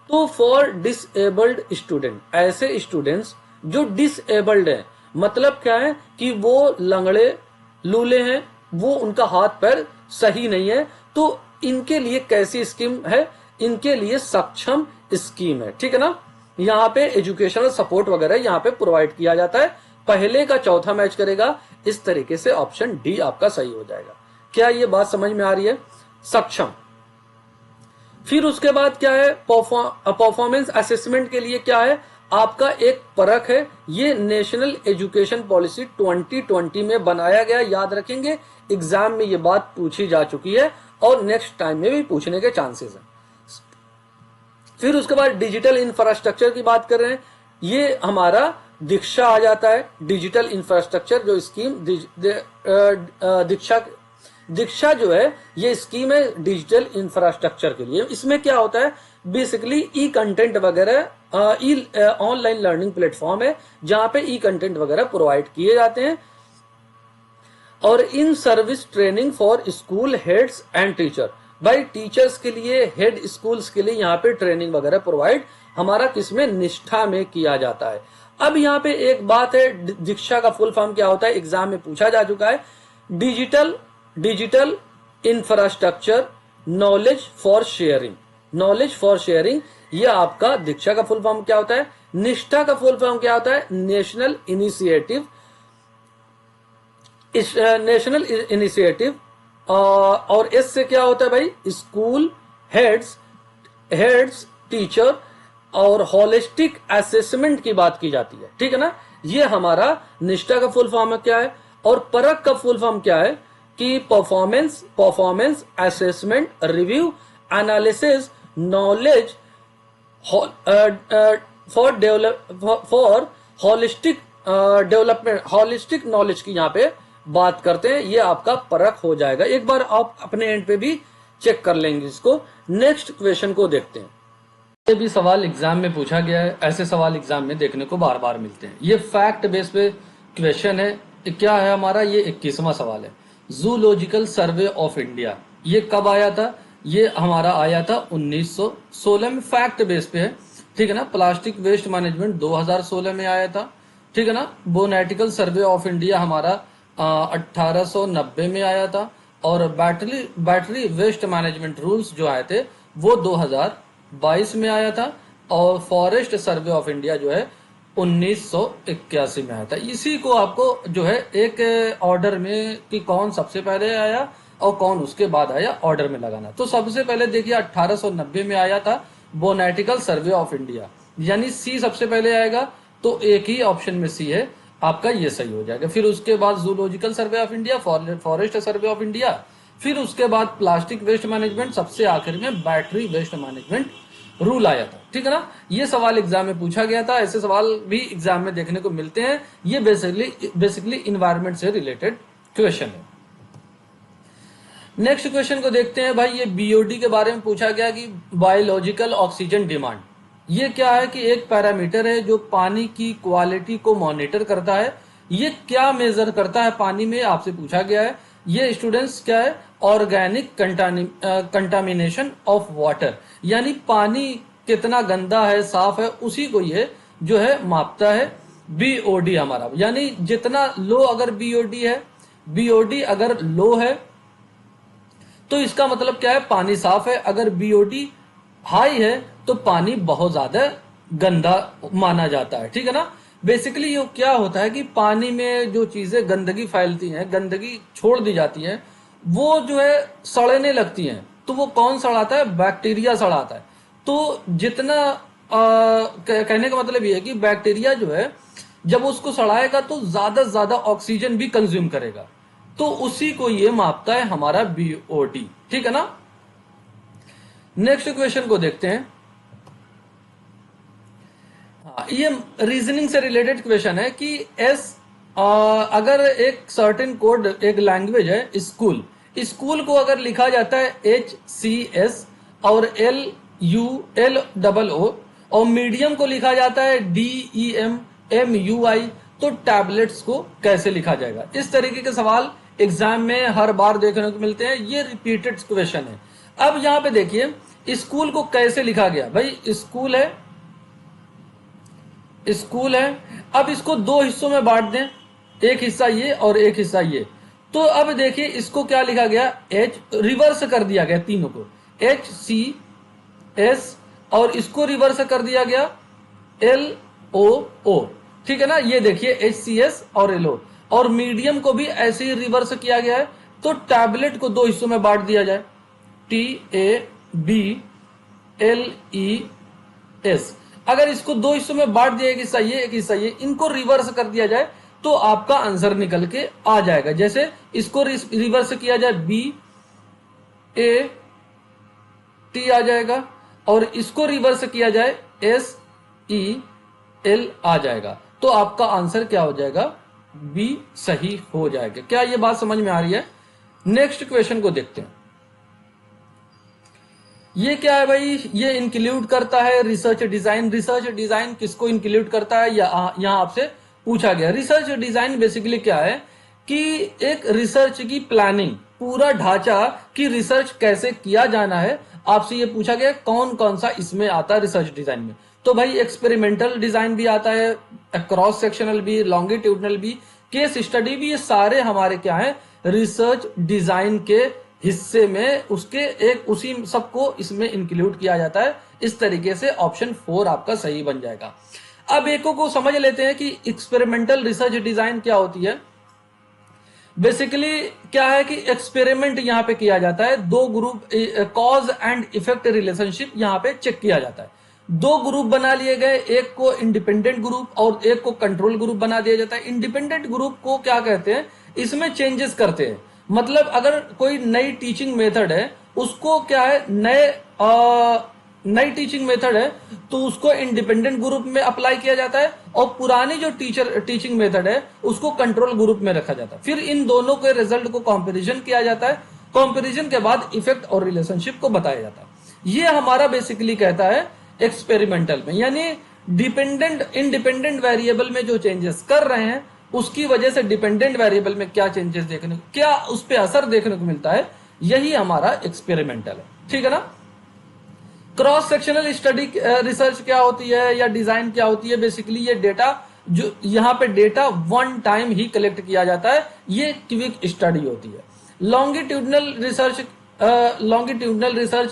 तो फॉर डिसेबल्ड स्टूडेंट, ऐसे स्टूडेंट्स जो डिसेबल्ड हैं, मतलब क्या है कि वो लंगड़े लूले हैं, वो उनका हाथ पैर सही नहीं है, तो इनके लिए कैसी स्कीम है, इनके लिए सक्षम स्कीम है। ठीक है ना, यहाँ पे एजुकेशनल सपोर्ट वगैरह यहाँ पे प्रोवाइड किया जाता है। पहले का चौथा मैच करेगा, इस तरीके से ऑप्शन डी आपका सही हो जाएगा। क्या ये बात समझ में आ रही है? सक्षम। फिर उसके बाद क्या है, परफॉर्मेंस असेसमेंट के लिए क्या है, आपका एक परख है। ये नेशनल एजुकेशन पॉलिसी 2020 में बनाया गया, याद रखेंगे, एग्जाम में ये बात पूछी जा चुकी है और नेक्स्ट टाइम में भी पूछने के चांसेस हैं। फिर उसके बाद डिजिटल इंफ्रास्ट्रक्चर की बात कर रहे हैं, ये हमारा दीक्षा आ जाता है। डिजिटल इंफ्रास्ट्रक्चर जो स्कीम दीक्षा जो है, ये स्कीम है डिजिटल इंफ्रास्ट्रक्चर के लिए। इसमें क्या होता है, बेसिकली ई कंटेंट वगैरह, ऑनलाइन लर्निंग प्लेटफॉर्म है जहां पे ई कंटेंट वगैरह प्रोवाइड किए जाते हैं। और in service training for school heads and teacher, भाई टीचर्स के लिए, हेड स्कूल्स के लिए यहाँ पे ट्रेनिंग वगैरह प्रोवाइड हमारा किसमें, निष्ठा में किया जाता है। अब यहाँ पे एक बात है, दीक्षा का फुल फॉर्म क्या होता है, एग्जाम में पूछा जा चुका है। Digital infrastructure knowledge for sharing, knowledge for sharing, ये आपका दीक्षा का फुल फॉर्म क्या होता है। निष्ठा का फुल फॉर्म क्या होता है, नेशनल इनिशिएटिव, और एस से क्या होता है भाई, स्कूल हेड्स टीचर, और होलिस्टिक असेसमेंट की बात की जाती है। ठीक है ना, ये हमारा निष्ठा का फुल फॉर्म क्या है। और परख का फुल फॉर्म क्या है कि performance assessment review analysis knowledge for holistic development, holistic knowledge की यहाँ पे बात करते हैं। ये आपका परख हो जाएगा। एक बार आप अपने एंड पे भी चेक कर लेंगे इसको। नेक्स्ट क्वेश्चन को देखते हैं। ये भी सवाल एग्जाम में पूछा गया है, ऐसे सवाल एग्जाम में देखने को बार बार मिलते हैं। ये फैक्ट बेस पे क्वेश्चन है। क्या है हमारा, ये 21वां सवाल है। जूलॉजिकल सर्वे ऑफ इंडिया ये कब आया था, ये हमारा आया था 1916 में, फैक्ट बेस पे है। ठीक है ना, प्लास्टिक वेस्ट मैनेजमेंट 2016 में आया था। ठीक है ना, बोनेटिकल सर्वे ऑफ इंडिया हमारा 1890 में आया था। और बैटरी वेस्ट मैनेजमेंट रूल्स जो आए थे वो 2022 में आया था। और फॉरेस्ट सर्वे ऑफ इंडिया जो है 1981 में आया था। इसी को आपको जो है एक ऑर्डर में कि कौन सबसे पहले आया और कौन उसके बाद आया, ऑर्डर में लगाना। तो सबसे पहले देखिए 1890 में आया था बोनेटिकल सर्वे ऑफ इंडिया, यानी सी सबसे पहले आएगा। तो एक ही ऑप्शन में सी है आपका, ये सही हो जाएगा। फिर उसके बाद zoological survey of India, forest survey of India, फिर उसके बाद प्लास्टिक वेस्ट मैनेजमेंट, सबसे आखिर में बैटरी वेस्ट मैनेजमेंट रूल आया था। ठीक है ना, ये सवाल एग्जाम में पूछा गया था। ऐसे सवाल भी एग्जाम में देखने को मिलते हैं। ये बेसिकली इन्वायरमेंट से रिलेटेड क्वेश्चन है। नेक्स्ट क्वेश्चन को देखते हैं भाई। ये बीओडी के बारे में पूछा गया कि बायोलॉजिकल ऑक्सीजन डिमांड, ये क्या है कि एक पैरामीटर है जो पानी की क्वालिटी को मॉनिटर करता है। ये क्या मेजर करता है पानी में, आपसे पूछा गया है। ये स्टूडेंट्स क्या है, ऑर्गेनिक कंटामिनेशन ऑफ वाटर, यानी पानी कितना गंदा है साफ है उसी को ये जो है मापता है। बीओडी हमारा, यानी जितना लो अगर बीओडी अगर लो है तो इसका मतलब क्या है, पानी साफ है। अगर बीओडी हाई है तो पानी बहुत ज्यादा गंदा माना जाता है। ठीक है ना, बेसिकली ये क्या होता है कि पानी में जो चीजें गंदगी फैलती हैं, गंदगी छोड़ दी जाती है, वो जो है सड़ने लगती हैं। तो वो कौन सड़ाता है, बैक्टीरिया सड़ाता है। तो जितना कहने का मतलब ये है कि बैक्टीरिया जो है जब उसको सड़ाएगा तो ज्यादा से ज्यादा ऑक्सीजन भी कंज्यूम करेगा। तो उसी को ये मापता है हमारा बीओटी। ठीक है ना। नेक्स्ट क्वेश्चन को देखते हैं। हाँ, ये रीजनिंग से रिलेटेड क्वेश्चन है कि अगर एक सर्टेन कोड, एक लैंग्वेज है स्कूल, स्कूल को अगर लिखा जाता है HCS और LUO और मीडियम को लिखा जाता है DEMMUI, तो टैबलेट्स को कैसे लिखा जाएगा? इस तरीके के सवाल एग्जाम में हर बार देखने को मिलते हैं। ये रिपीटेड क्वेश्चन है। अब यहां पे देखिए स्कूल को कैसे लिखा गया। भाई स्कूल है, स्कूल है। अब इसको दो हिस्सों में बांट दें, एक हिस्सा ये और एक हिस्सा ये। तो अब देखिए इसको क्या लिखा गया, H रिवर्स कर दिया गया तीनों को, HCS, और इसको रिवर्स कर दिया गया LOO। ठीक है ना। ये देखिए HCS और LO, और मीडियम को भी ऐसे ही रिवर्स किया गया है। तो टैबलेट को दो हिस्सों में बांट दिया जाए, TABLES। अगर इसको दो हिस्सों में बांट दिया, एक हिस्सा ये एक हिस्सा ये, इनको रिवर्स कर दिया जाए तो आपका आंसर निकल के आ जाएगा। जैसे इसको रिवर्स किया जाए BAT आ जाएगा, और इसको रिवर्स किया जाए SEL आ जाएगा। तो आपका आंसर क्या हो जाएगा, बी सही हो जाएगा। क्या ये बात समझ में आ रही है? नेक्स्ट क्वेश्चन को देखते हैं। ये क्या है भाई, ये इंक्लूड करता है रिसर्च डिजाइन। रिसर्च डिजाइन किसको इंक्लूड करता है, यहां आपसे पूछा गया। रिसर्च डिजाइन बेसिकली क्या है कि एक रिसर्च की प्लानिंग, पूरा ढांचा कि रिसर्च कैसे किया जाना है, आपसे ये पूछा गया कौन कौन सा इसमें आता है रिसर्च डिजाइन में। तो भाई एक्सपेरिमेंटल डिजाइन भी आता है, क्रॉस सेक्शनल भी, लॉन्गिट्यूडनल भी, केस स्टडी भी, ये सारे हमारे क्या है रिसर्च डिजाइन के हिस्से में, उसके एक उसी सबको इसमें इंक्लूड किया जाता है। इस तरीके से ऑप्शन 4 आपका सही बन जाएगा। अब एको को समझ लेते हैं कि एक्सपेरिमेंटल रिसर्च डिजाइन क्या होती है। बेसिकली क्या है कि एक्सपेरिमेंट यहां पे किया जाता है, दो group, cause and effect relationship यहां पे चेक किया जाता है। दो ग्रुप बना लिए गए, एक को इंडिपेंडेंट ग्रुप और एक को कंट्रोल ग्रुप बना दिया जाता है। इंडिपेंडेंट ग्रुप को क्या कहते हैं, इसमें चेंजेस करते हैं। मतलब अगर कोई नई टीचिंग मेथड है, उसको क्या है नई टीचिंग मेथड है तो उसको इंडिपेंडेंट ग्रुप में अप्लाई किया जाता है, और पुरानी जो टीचिंग मेथड है उसको कंट्रोल ग्रुप में रखा जाता है। फिर इन दोनों के रिजल्ट को कंपैरिजन किया जाता है। कंपैरिजन के बाद इफेक्ट और रिलेशनशिप को बताया जाता है। ये हमारा बेसिकली कहता है एक्सपेरिमेंटल में, यानी डिपेंडेंट इंडिपेंडेंट वेरिएबल में जो चेंजेस कर रहे हैं उसकी वजह से डिपेंडेंट वेरिएबल में क्या चेंजेस देखने को, क्या उस पर असर देखने को मिलता है, यही हमारा एक्सपेरिमेंटल है। ठीक है ना। क्रॉस सेक्शनल स्टडी रिसर्च क्या होती है या डिजाइन क्या होती है, बेसिकली ये डेटा जो यहाँ पे डेटा वन टाइम ही कलेक्ट किया जाता है, ये क्विक स्टडी होती है। लॉन्गिट्यूडनल रिसर्च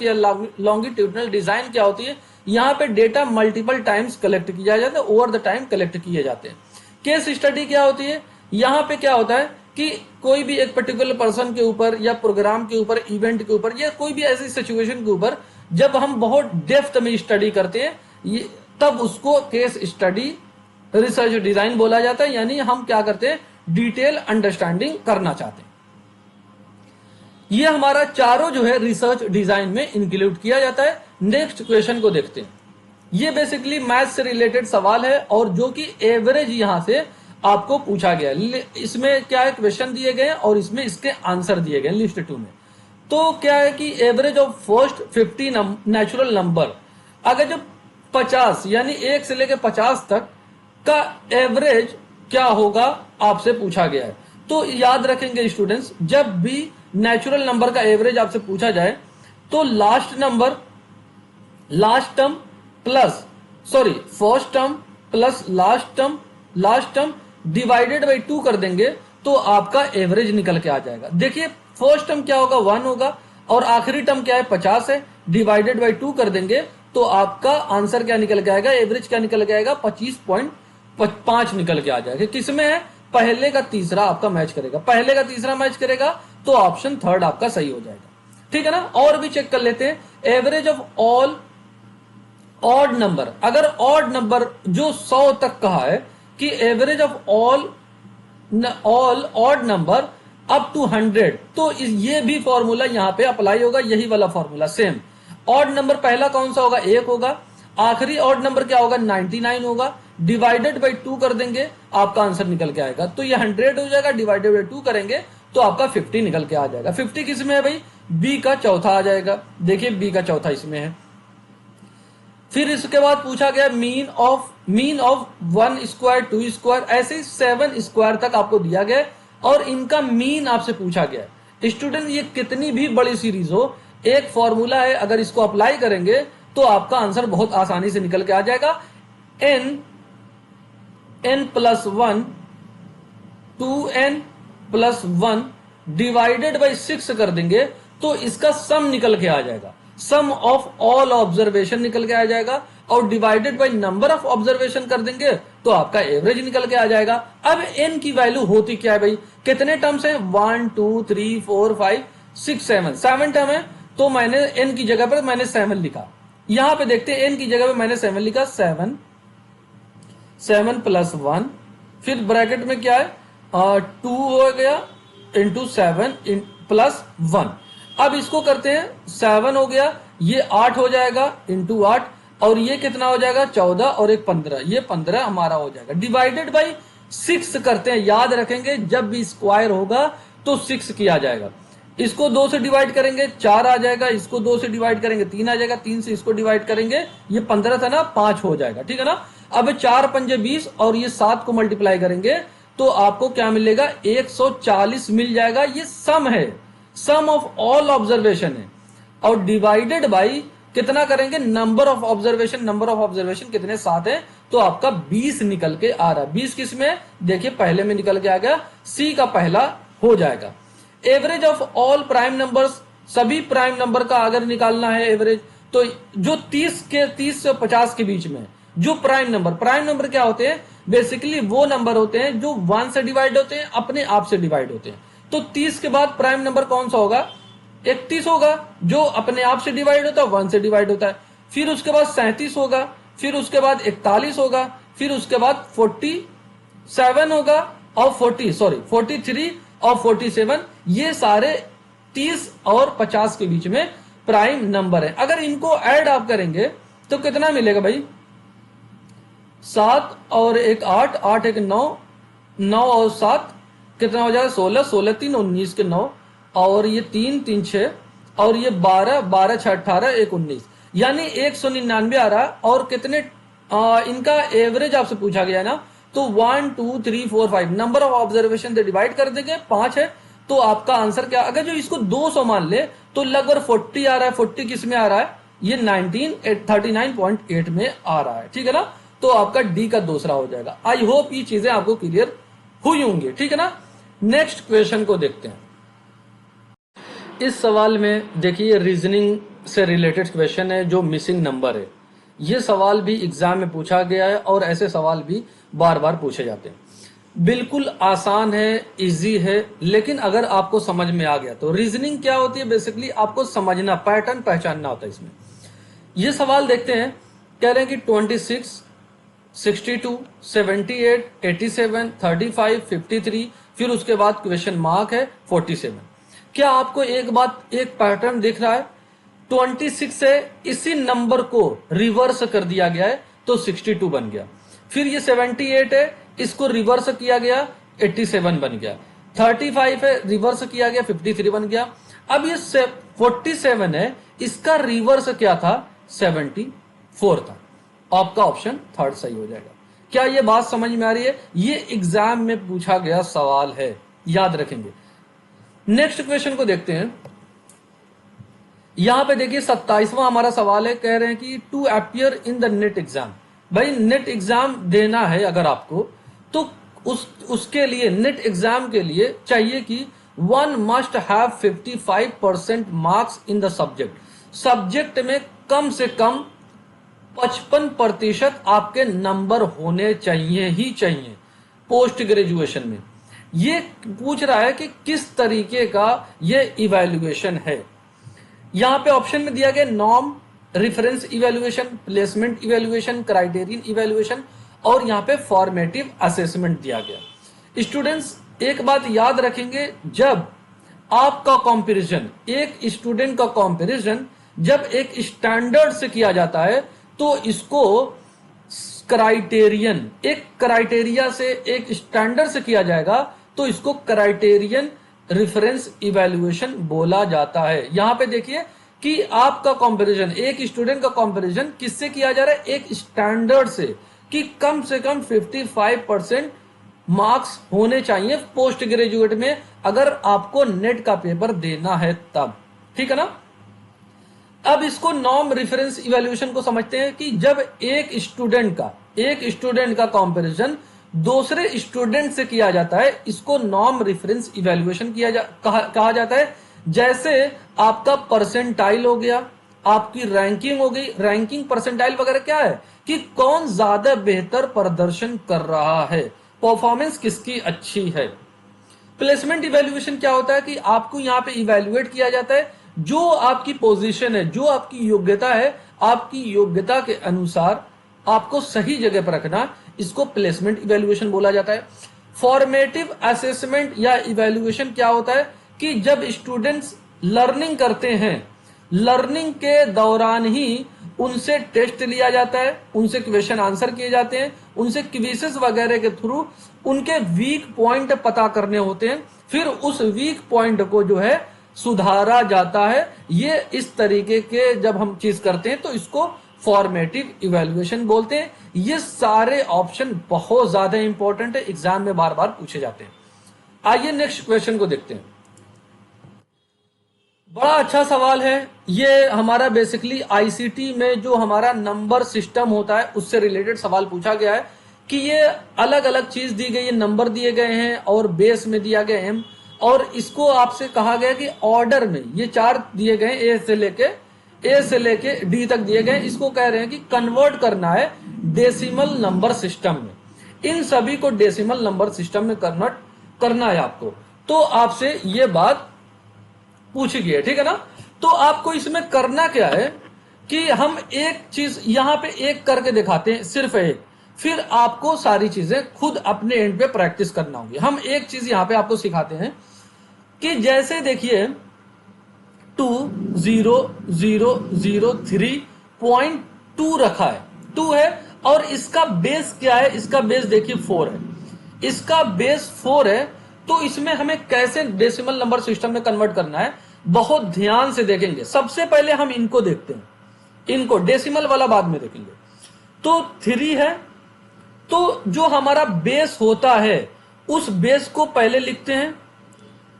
या लॉन्गिट्यूडनल डिजाइन क्या होती है, यहाँ पे डेटा मल्टीपल टाइम्स कलेक्ट किया जाता है, ओवर द टाइम कलेक्ट किए जाते हैं। केस स्टडी क्या होती है, यहाँ पे क्या होता है कि कोई भी एक पर्टिकुलर पर्सन के ऊपर या प्रोग्राम के ऊपर, इवेंट के ऊपर, या कोई भी ऐसी सिचुएशन के ऊपर जब हम बहुत डेप्थ में स्टडी करते हैं, तब उसको केस स्टडी रिसर्च डिजाइन बोला जाता है। यानी हम क्या करते हैं, डिटेल अंडरस्टैंडिंग करना चाहते हैं। ये हमारा चारों जो है रिसर्च डिजाइन में इंक्लूड किया जाता है। नेक्स्ट क्वेश्चन को देखते हैं। ये बेसिकली मैथ से रिलेटेड सवाल है, और जो कि एवरेज यहां से आपको पूछा गया। इसमें क्या है, क्वेश्चन दिए गए और इसमें इसके आंसर दिए गए लिस्ट 2 में। तो क्या है कि average of first 50 natural number, अगर जो 50 यानी 1 से लेकर 50 तक का एवरेज क्या होगा आपसे पूछा गया है। तो याद रखेंगे स्टूडेंट्स, जब भी नेचुरल नंबर का एवरेज आपसे पूछा जाए तो first term plus last term divided by 2 कर देंगे तो आपका एवरेज निकल के आ जाएगा। देखिए फर्स्ट टर्म क्या होगा, 1 होगा, और आखिरी टर्म क्या है, 50 है, डिवाइडेड बाई 2 कर देंगे तो आपका आंसर क्या निकल के आएगा, एवरेज क्या निकल के आएगा, 25.5 निकल के आ जाएगा। किसमें है, पहले का तीसरा आपका मैच करेगा, पहले का तीसरा मैच करेगा तो ऑप्शन 3 आपका सही हो जाएगा। ठीक है ना। और भी चेक कर लेते हैं, average of all odd number, अगर ऑड नंबर जो 100 तक कहा है कि average of all odd number up to 100, तो ये भी फॉर्मूला यहाँ पे अप्लाई होगा, यही वाला फॉर्मूला सेम। ऑड नंबर पहला कौन सा होगा, 1 होगा। आखिरी ऑड नंबर क्या होगा, 99 होगा। डिवाइडेड बाई 2 कर देंगे, आपका आंसर निकल के आएगा। तो ये 100 हो जाएगा, डिवाइडेड बाई 2 करेंगे तो आपका 50 निकल के आ जाएगा। 50 किस में है भाई, बी का चौथा आ जाएगा। देखिए बी का चौथा इसमें है। फिर इसके बाद पूछा गया मीन ऑफ 1 स्क्वायर 2 स्क्वायर, ऐसे 7 स्क्वायर तक आपको दिया गया और इनका मीन आपसे पूछा गया। स्टूडेंट ये कितनी भी बड़ी सीरीज हो, एक फॉर्मूला है, अगर इसको अप्लाई करेंगे तो आपका आंसर बहुत आसानी से निकल के आ जाएगा। n plus 1 2n plus 1 divided by 6 कर देंगे तो इसका सम निकल के आ जाएगा। सम ऑफ ऑल ऑब्जर्वेशन निकल के आ जाएगा और divided by number of observation कर देंगे तो आपका एवरेज निकल के आ जाएगा। अब n की वैल्यू होती क्या है भाई, कितने टर्म्स हैं, 1 2 3 4 5 6 7 टर्म है, तो मैंने n की जगह पर मैंने 7 लिखा। यहां पे देखते हैं n की जगह पे मैंने 7 लिखा, 7 प्लस 1, फिर ब्रैकेट में क्या है 2 हो गया इंटू 7 प्लस 1। अब इसको करते हैं, 7 हो गया, ये 8 हो जाएगा इंटू 8, और ये कितना हो जाएगा 14 और एक 15, ये 15 हमारा हो जाएगा। डिवाइडेड बाई 6 करते हैं, याद रखेंगे जब भी स्क्वायर होगा तो 6 किया जाएगा। इसको 2 से डिवाइड करेंगे 4 आ जाएगा, इसको 2 से डिवाइड करेंगे 3 आ जाएगा, 3 से इसको डिवाइड करेंगे, ये 15 था ना 5 हो जाएगा, ठीक है ना। अब 4 पंजे 20 और ये 7 को मल्टीप्लाई करेंगे तो आपको क्या मिलेगा, 140 मिल जाएगा। ये सम है, सम ऑफ ऑल ऑब्जर्वेशन है। और डिवाइडेड बाई कितना करेंगे, number of observation, number of observation कितने 7 है, तो आपका 20 निकल के आ रहा है। 20 किस में, देखिए पहले में निकल के आ गया, सी का पहला हो जाएगा। Average of all prime numbers, सभी प्राइम नंबर का अगर निकालना है एवरेज, तो जो 30 से 50 के बीच में जो प्राइम नंबर क्या होते हैं, बेसिकली वो नंबर होते हैं जो 1 से डिवाइड होते हैं, अपने आप से डिवाइड होते हैं। तो 30 के बाद प्राइम नंबर कौन सा होगा, 31 होगा, जो अपने आप से डिवाइड होता है, 1 से डिवाइड होता है। फिर उसके बाद 37 होगा, फिर उसके बाद 41 होगा, फिर उसके बाद 47 होगा और 43 और 47, ये सारे 30 और 50 के बीच में प्राइम नंबर है। अगर इनको ऐड आप करेंगे तो कितना मिलेगा भाई, 7 और एक 8, 8 एक 9, 9 और 7 कितना हो जाएगा, 16, 16 3 19 के 9, और ये 3 3 6 और ये 12, 12 6 18 एक 19, यानी 199 आ रहा है। और कितने इनका एवरेज आपसे पूछा गया ना, तो 1 2 3 4 5 नंबर ऑफ ऑब्जर्वेशन से डिवाइड कर देंगे, 5 है, तो आपका आंसर क्या, अगर जो इसको 200 मान ले तो लगभग 40 आ रहा है। 40 किस में आ रहा है, ये 39.8 में आ रहा है, ठीक है ना। तो आपका डी का दूसरा हो जाएगा। आई होप ये चीजें आपको क्लियर हुई होंगी, ठीक है ना। नेक्स्ट क्वेश्चन को देखते हैं। इस सवाल में देखिए रीजनिंग से रिलेटेड क्वेश्चन है, जो मिसिंग नंबर है। ये सवाल भी एग्जाम में पूछा गया है और ऐसे सवाल भी बार बार पूछे जाते हैं। बिल्कुल आसान है, इजी है, लेकिन अगर आपको समझ में आ गया तो रीजनिंग क्या होती है, बेसिकली आपको समझना, पैटर्न पहचानना होता है इसमें। ये सवाल देखते हैं, कह रहे हैं कि 26 62 78 87 35 53, फिर उसके बाद क्वेश्चन मार्क है 47। क्या आपको एक पैटर्न दिख रहा है, 26 से इसी नंबर को रिवर्स कर दिया गया है तो 62 बन गया। फिर ये 78 है, इसको रिवर्स किया गया 87 बन गया। 35 है, रिवर्स किया गया 53 बन गया। अब ये 47 है, इसका रिवर्स क्या था, 74 था। आपका ऑप्शन थर्ड सही हो जाएगा। क्या ये बात समझ में आ रही है, ये एग्जाम में पूछा गया सवाल है, याद रखेंगे। नेक्स्ट क्वेश्चन को देखते हैं। यहां पे देखिए 27वां हमारा सवाल है, कह रहे हैं कि to appear in the NET exam. भाई नेट एग्जाम देना है अगर आपको, तो उसके लिए, नेट एग्जाम के लिए चाहिए कि one must have 55% marks in the subject. Subject में कम से कम 55% आपके नंबर होने चाहिए ही चाहिए पोस्ट ग्रेजुएशन में। ये पूछ रहा है कि किस तरीके का ये इवैल्यूएशन है। यहां पे ऑप्शन में दिया गया norm, reference evaluation, placement evaluation, criterion evaluation, और यहां पे फॉर्मेटिव असेसमेंट दिया गया। स्टूडेंट्स एक बात याद रखेंगे, जब आपका कंपैरिजन, एक स्टूडेंट का कंपैरिजन जब एक स्टैंडर्ड से किया जाता है तो इसको क्राइटेरियन, एक क्राइटेरिया से एक स्टैंडर्ड से किया जाएगा तो इसको क्राइटेरियन रेफरेंस इवैल्यूएशन बोला जाता है। यहां पे देखिए कि आपका कंपैरिजन, एक स्टूडेंट का कंपैरिजन किससे किया जा रहा है, एक स्टैंडर्ड से, कि कम से कम 55% मार्क्स होने चाहिए पोस्ट ग्रेजुएट में अगर आपको नेट का पेपर देना है तब, ठीक है ना। अब इसको नॉर्म रेफरेंस इवैल्यूएशन को समझते हैं कि जब एक स्टूडेंट का कंपैरिजन दूसरे स्टूडेंट से किया जाता है, इसको नॉर्म रेफरेंस इवैल्यूएशन कहा जाता है। जैसे आपका परसेंटाइल हो गया, आपकी रैंकिंग हो गई, रैंकिंग परसेंटाइल वगैरह क्या है कि कौन ज्यादा बेहतर प्रदर्शन कर रहा है, परफॉर्मेंस किसकी अच्छी है। प्लेसमेंट इवैल्यूएशन क्या होता है कि आपको यहां पे इवैल्यूएट किया जाता है जो आपकी पोजीशन है, जो आपकी योग्यता है, आपकी योग्यता के अनुसार आपको सही जगह पर रखना, इसको प्लेसमेंट इवैल्यूएशन बोला जाता है। फॉर्मेटिव असेसमेंट या इवैल्यूएशन क्या होता है कि जब स्टूडेंट्स लर्निंग करते हैं, लर्निंग के दौरान ही उनसे टेस्ट लिया जाता है, उनसे क्वेश्चन आंसर किए जाते हैं, उनसे क्विज़ेस वगैरह के थ्रू उनके वीक पॉइंट पता करने होते हैं, फिर उस वीक पॉइंट को जो है सुधारा जाता है। ये इस तरीके के जब हम चीज करते हैं तो इसको फॉर्मेटिव इवैल्यूएशन बोलते हैं। ये सारे ऑप्शन बहुत ज्यादा इंपॉर्टेंट है, एग्जाम में बार बार पूछे जाते हैं। आइए नेक्स्ट क्वेश्चन को देखते हैं। बड़ा अच्छा सवाल है ये, हमारा बेसिकली आईसीटी में जो हमारा नंबर सिस्टम होता है उससे रिलेटेड सवाल पूछा गया है कि ये अलग अलग चीज दी गई है, नंबर दिए गए हैं और बेस में दिया गया है, और इसको आपसे कहा गया कि ऑर्डर में ये 4 दिए गए, ए से लेके डी तक दिए गए, इसको कह रहे हैं कि कन्वर्ट करना है डेसिमल नंबर सिस्टम में। इन सभी को डेसिमल नंबर सिस्टम में कन्वर्ट करना है आपको, तो आपसे ये बात पूछी गई है, ठीक है ना। तो आपको इसमें करना क्या है कि हम एक चीज यहां पे एक करके दिखाते हैं, सिर्फ एक, फिर आपको सारी चीजें खुद अपने एंड पे प्रैक्टिस करना होगी। हम एक चीज यहां पे आपको सिखाते हैं कि जैसे देखिए 20003.2 रखा है, 2 है, और इसका बेस क्या है, इसका बेस देखिए 4 है, इसका बेस 4 है, तो इसमें हमें कैसे डेसिमल नंबर सिस्टम में कन्वर्ट करना है बहुत ध्यान से देखेंगे। सबसे पहले हम इनको देखते हैं, इनको डेसिमल वाला बाद में देखेंगे। तो 3 है, तो जो हमारा बेस होता है उस बेस को पहले लिखते हैं,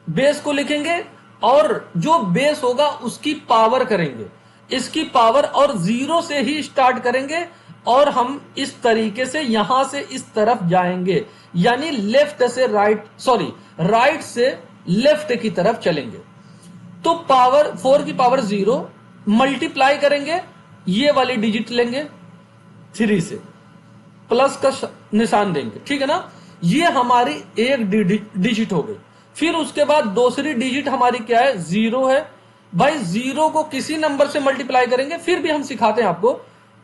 बेस को लिखेंगे और जो बेस होगा उसकी पावर करेंगे, इसकी पावर, और 0 से ही स्टार्ट करेंगे और हम इस तरीके से यहां से इस तरफ जाएंगे, यानी लेफ्ट से राइट, सॉरी राइट से लेफ्ट की तरफ चलेंगे। तो पावर 4 की पावर 0 मल्टीप्लाई करेंगे, ये वाली डिजिट लेंगे 3 से, प्लस का निशान देंगे, ठीक है ना। ये हमारी एक डिजिट हो गई। फिर उसके बाद दूसरी डिजिट हमारी क्या है, 0 है। भाई 0 को किसी नंबर से मल्टीप्लाई करेंगे, फिर भी हम सिखाते हैं आपको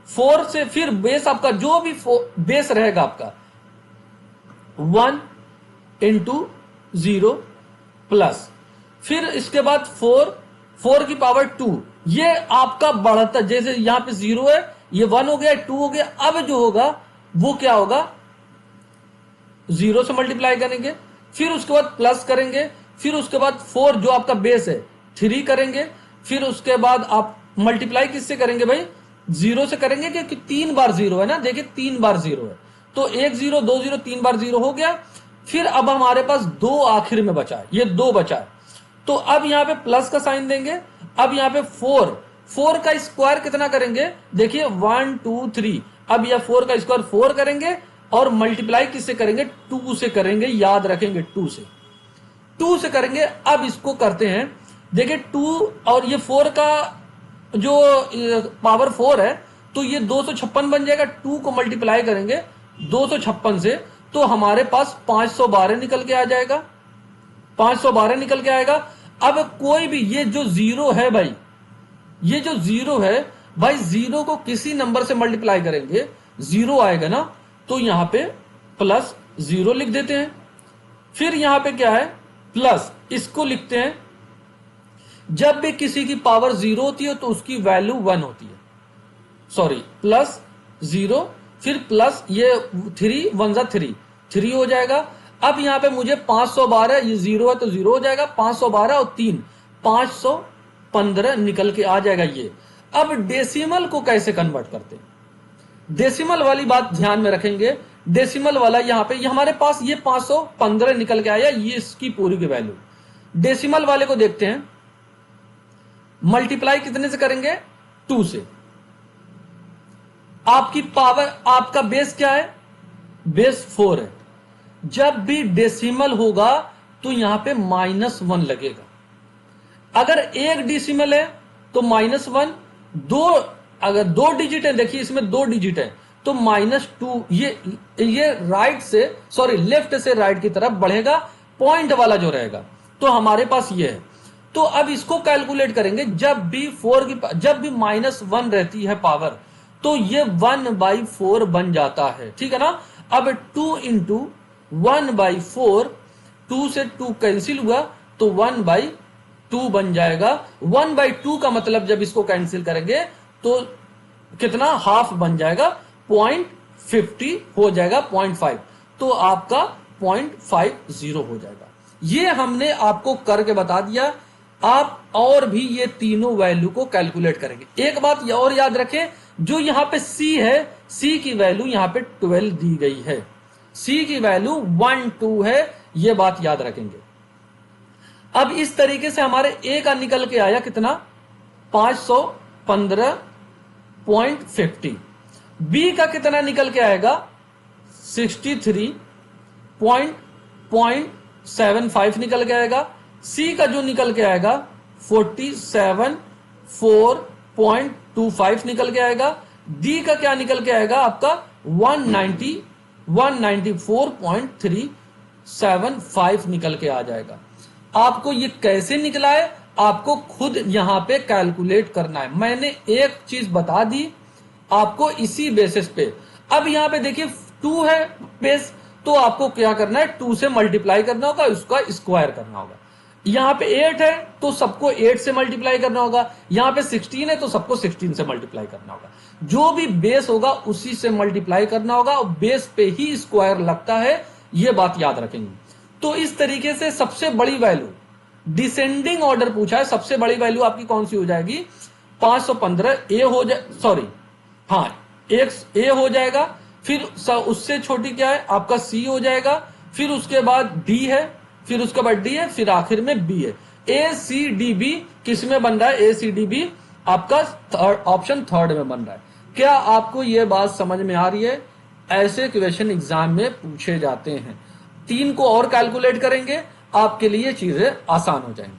4 से, फिर बेस आपका जो भी बेस रहेगा आपका 1 इंटू 0 प्लस, फिर इसके बाद 4 की पावर 2, ये आपका बढ़ता, जैसे यहां पे 0 है, ये 1 हो गया, 2 हो गया, अब जो होगा वो क्या होगा, 0 से मल्टीप्लाई करेंगे, फिर उसके बाद प्लस करेंगे, फिर उसके बाद 4 जो आपका बेस है 3 करेंगे, फिर उसके बाद आप मल्टीप्लाई किससे करेंगे भाई, 0 से करेंगे, क्योंकि 3 बार 0 है ना, देखिए 3 बार 0 है, तो 1 0 2 0 3 बार 0 हो गया। फिर अब हमारे पास 2 आखिर में बचा है, ये 2 बचा है, तो अब यहां पे प्लस का साइन देंगे। अब यहां पे 4 का स्क्वायर कितना करेंगे, देखिए 1 2 3, अब यह 4 का स्क्वायर 4 करेंगे और मल्टीप्लाई किससे करेंगे, 2 से करेंगे, याद रखेंगे 2 से करेंगे। अब इसको करते हैं, देखिए 2 और ये 4 का जो पावर 4 है, तो ये 256 बन जाएगा, 2 को मल्टीप्लाई करेंगे 256 से, तो हमारे पास 512 निकल के आ जाएगा, 512 निकल के आएगा। अब कोई भी, ये जो 0 है भाई, ये जो 0 है भाई, 0 को किसी नंबर से मल्टीप्लाई करेंगे 0 आएगा ना, तो यहां पे प्लस 0 लिख देते हैं। फिर यहां पे क्या है, प्लस, इसको लिखते हैं, जब भी किसी की पावर 0 होती है तो उसकी वैल्यू 1 होती है, सॉरी प्लस 0, फिर प्लस ये 3 1 जा 3 हो जाएगा। अब यहां पे मुझे 512, ये 0 है तो 0 हो जाएगा, 512 और 3 515 निकल के आ जाएगा ये। अब डेसिमल को कैसे कन्वर्ट करते हैं, डेसिमल वाली बात ध्यान में रखेंगे। डेसिमल वाला यहां पे ये हमारे पास ये 515 निकल के आया, ये इसकी पूरी की वैल्यू। डेसिमल वाले को देखते हैं, मल्टीप्लाई कितने से करेंगे, 2 से। आपकी पावर, आपका बेस क्या है, बेस 4 है। जब भी डेसिमल होगा तो यहां पे -1 लगेगा। अगर एक डेसिमल है तो -1, दो, अगर 2 डिजिट है, देखिए इसमें 2 डिजिट है तो -2, ये राइट से, सॉरी लेफ्ट से राइट की तरफ बढ़ेगा, पॉइंट वाला जो रहेगा, तो हमारे पास ये है। तो अब इसको कैलकुलेट करेंगे, जब भी जब भी -1 रहती है पावर, तो ये 1/4 बन जाता है, ठीक है ना। अब 2 इंटू 1/4, 2 से 2 कैंसिल हुआ तो 1/2 बन जाएगा। 1/2 का मतलब जब इसको कैंसिल करेंगे तो कितना, हाफ बन जाएगा, 0.50 हो जाएगा, 0.5, तो आपका 0.50 हो जाएगा। ये हमने आपको करके बता दिया। आप और भी ये तीनों वैल्यू को कैलकुलेट करेंगे। एक बात और याद रखें, जो यहां पे C है, C की वैल्यू यहां पे 12 दी गई है, C की वैल्यू 1 2 है, ये बात याद रखेंगे। अब इस तरीके से हमारे A का निकल के आया कितना, 515.50। B का कितना निकल के आएगा, 63.75 निकल के आएगा। C का जो निकल के आएगा 47.425 निकल के आएगा। D का क्या निकल के आएगा आपका 194.375 निकल के आ जाएगा। आपको ये कैसे निकला है, आपको खुद यहां पे कैलकुलेट करना है। मैंने एक चीज बता दी आपको इसी बेसिस पे। अब यहां पे देखिए 2 है बेस, तो आपको क्या करना है, 2 से मल्टीप्लाई करना होगा, उसका स्क्वायर करना होगा। यहां पे 8 है तो सबको 8 से मल्टीप्लाई करना होगा, यहां पे 16 है तो सबको 16 से मल्टीप्लाई करना होगा। जो भी बेस होगा उसी से मल्टीप्लाई करना होगा, और बेस पे ही स्क्वायर लगता है, ये बात याद रखेंगे। तो इस तरीके से सबसे बड़ी वैल्यू, डिसेंडिंग ऑर्डर पूछा है, सबसे बड़ी वैल्यू आपकी कौन सी हो जाएगी, 515 ए हो जाए, सॉरी हाँ, एक ए हो जाएगा, फिर उससे छोटी क्या है आपका सी हो जाएगा, फिर उसके बाद डी है, फिर उसके बाद डी है, फिर आखिर में बी है। ए सी डी बी किस में बन रहा है, ए सी डी बी आपका ऑप्शन थर्ड में बन रहा है। क्या आपको यह बात समझ में आ रही है? ऐसे क्वेश्चन एग्जाम में पूछे जाते हैं। 3 को और कैलकुलेट करेंगे, आपके लिए चीजें आसान हो जाएंगी।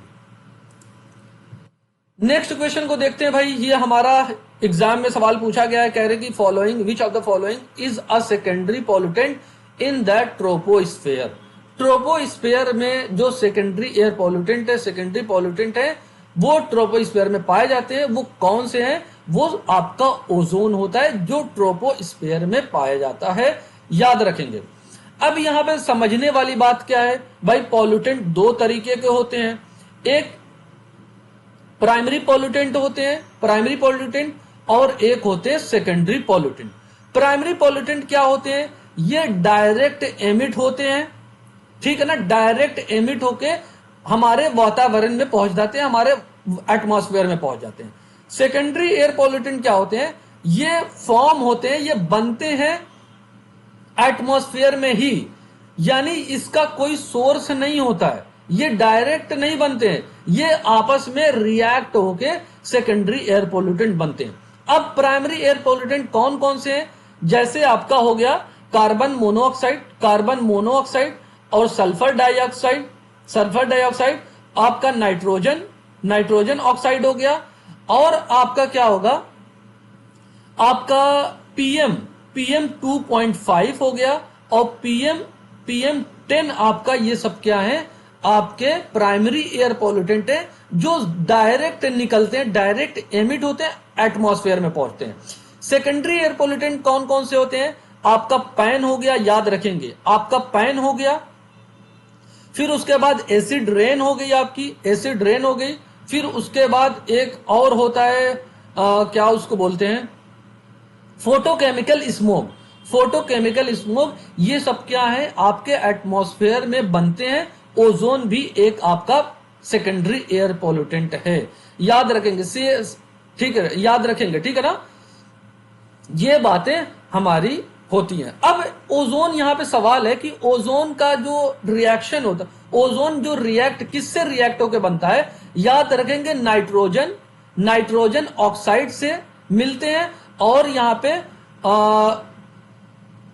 नेक्स्ट क्वेश्चन को देखते हैं भाई। ये हमारा एग्जाम में सवाल पूछा गया है, कह रहे कि following, which of the following is a secondary pollutant in the troposphere. Troposphere में जो सेकेंडरी एयर पॉल्यूटेंट है, सेकेंडरी पॉल्यूटेंट है, वो ट्रोपोस्फेयर में पाए जाते हैं। वो कौन से हैं? वो आपका ओजोन होता है, जो ट्रोपोस्फेयर में पाया जाता है, याद रखेंगे। अब यहां पे समझने वाली बात क्या है भाई, पॉल्यूटेंट 2 तरीके के होते हैं। एक प्राइमरी पॉल्यूटेंट होते हैं, प्राइमरी पॉल्यूटेंट, और एक होते हैं सेकेंडरी पॉल्यूटेंट। प्राइमरी पॉल्यूटेंट क्या होते हैं? ये डायरेक्ट एमिट होते हैं, ठीक है ना, डायरेक्ट एमिट होके हमारे वातावरण में पहुंच जाते हैं, हमारे एटमॉस्फेयर में पहुंच जाते हैं। सेकेंडरी एयर पॉल्यूटेंट क्या होते हैं? ये फॉर्म होते हैं, ये बनते हैं एटमॉस्फेयर में ही, यानी इसका कोई सोर्स नहीं होता है, ये डायरेक्ट नहीं बनते हैं, ये आपस में रिएक्ट होके सेकेंडरी एयर पॉल्यूटेंट बनते हैं। अब प्राइमरी एयर पॉल्यूटेंट कौन कौन से हैं? जैसे आपका हो गया कार्बन मोनोऑक्साइड और सल्फर डाइऑक्साइड, आपका नाइट्रोजन ऑक्साइड हो गया, और आपका क्या होगा, आपका पीएम 2.5 हो गया, और पीएम 10 आपका, ये सब क्या है? आपके प्राइमरी एयर पॉल्यूटेंट है, जो डायरेक्ट निकलते हैं, डायरेक्ट एमिट होते हैं, एटमॉस्फेयर में पहुंचते हैं। सेकेंडरी एयर पॉल्यूटेंट कौन कौन से होते हैं? आपका पैन हो गया, याद रखेंगे, आपका पैन हो गया, फिर उसके बाद एसिड रेन हो गई, आपकी एसिड रेन हो गई। फिर उसके बाद एक और होता है क्या उसको बोलते हैं, फोटोकेमिकल स्मोक। फोटोकेमिकल स्मोक ये सब क्या है, आपके एटमॉस्फेयर में बनते हैं। ओजोन भी एक आपका सेकेंडरी एयर पोल्यूटेंट है, याद रखेंगे से, ठीक है, याद रखेंगे, ठीक है ना। ये बातें हमारी होती हैं। अब ओजोन, यहां पे सवाल है कि ओजोन का जो रिएक्शन होता है, ओजोन जो रिएक्ट किससे रिएक्ट होकर बनता है, याद रखेंगे नाइट्रोजन ऑक्साइड से मिलते हैं, और यहां पे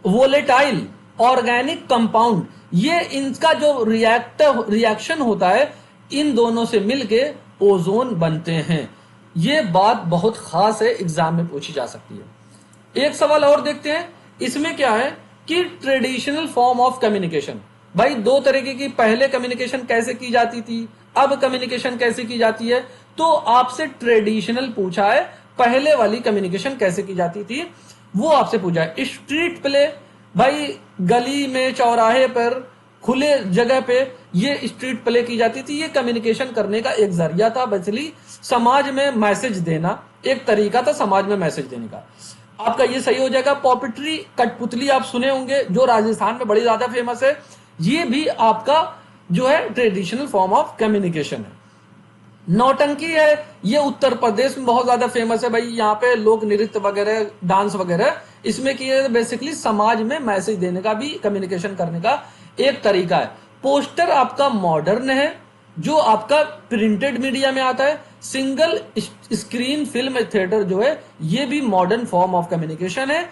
वोलेटाइल ऑर्गेनिक कंपाउंड, ये इनका जो रिएक्शन होता है, इन दोनों से मिलके ओजोन बनते हैं। ये बात बहुत खास है, एग्जाम में पूछी जा सकती है। एक सवाल और देखते हैं, इसमें क्या है कि ट्रेडिशनल फॉर्म ऑफ कम्युनिकेशन। भाई दो तरीके की, पहले कम्युनिकेशन कैसे की जाती थी, अब कम्युनिकेशन कैसे की जाती है। तो आपसे ट्रेडिशनल पूछा है, पहले वाली कम्युनिकेशन कैसे की जाती थी वो आपसे पूछा है। स्ट्रीट प्ले, भाई गली में, चौराहे पर, खुले जगह पे ये स्ट्रीट प्ले की जाती थी। ये कम्युनिकेशन करने का एक जरिया था, बेसिकली समाज में मैसेज देना, एक तरीका था समाज में मैसेज देने का। आपका ये सही हो जाएगा। पॉपिट्री, कठपुतली आप सुने होंगे, जो राजस्थान में बड़ी ज्यादा फेमस है, ये भी आपका जो है ट्रेडिशनल फॉर्म ऑफ कम्युनिकेशन है। नौटंकी है, ये उत्तर प्रदेश में बहुत ज्यादा फेमस है भाई। यहाँ पे लोक नृत्य वगैरह, डांस वगैरह इसमें किए, बेसिकली समाज में मैसेज देने का भी, कम्युनिकेशन करने का एक तरीका है। पोस्टर आपका मॉडर्न है, जो आपका प्रिंटेड मीडिया में आता है। सिंगल स्क्रीन फिल्म थिएटर जो है, ये भी मॉडर्न फॉर्म ऑफ कम्युनिकेशन है।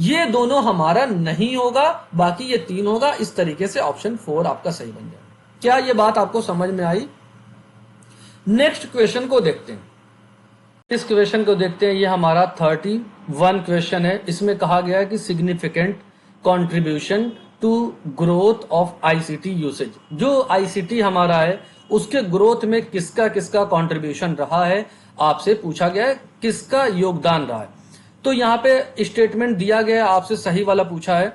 ये दोनों हमारा नहीं होगा, बाकी ये तीन होगा। इस तरीके से ऑप्शन 4 आपका सही बन जाएगा। क्या ये बात आपको समझ में आई? नेक्स्ट क्वेश्चन को देखते हैं। इस क्वेश्चन को देखते हैं, ये हमारा 31 क्वेश्चन है। इसमें कहा गया है कि significant contribution to growth of ICT usage. जो आईसीटी हमारा है, उसके ग्रोथ में किसका किसका कंट्रीब्यूशन रहा है, आपसे पूछा गया है किसका योगदान रहा है। तो यहाँ पे स्टेटमेंट दिया गया है, आपसे सही वाला पूछा है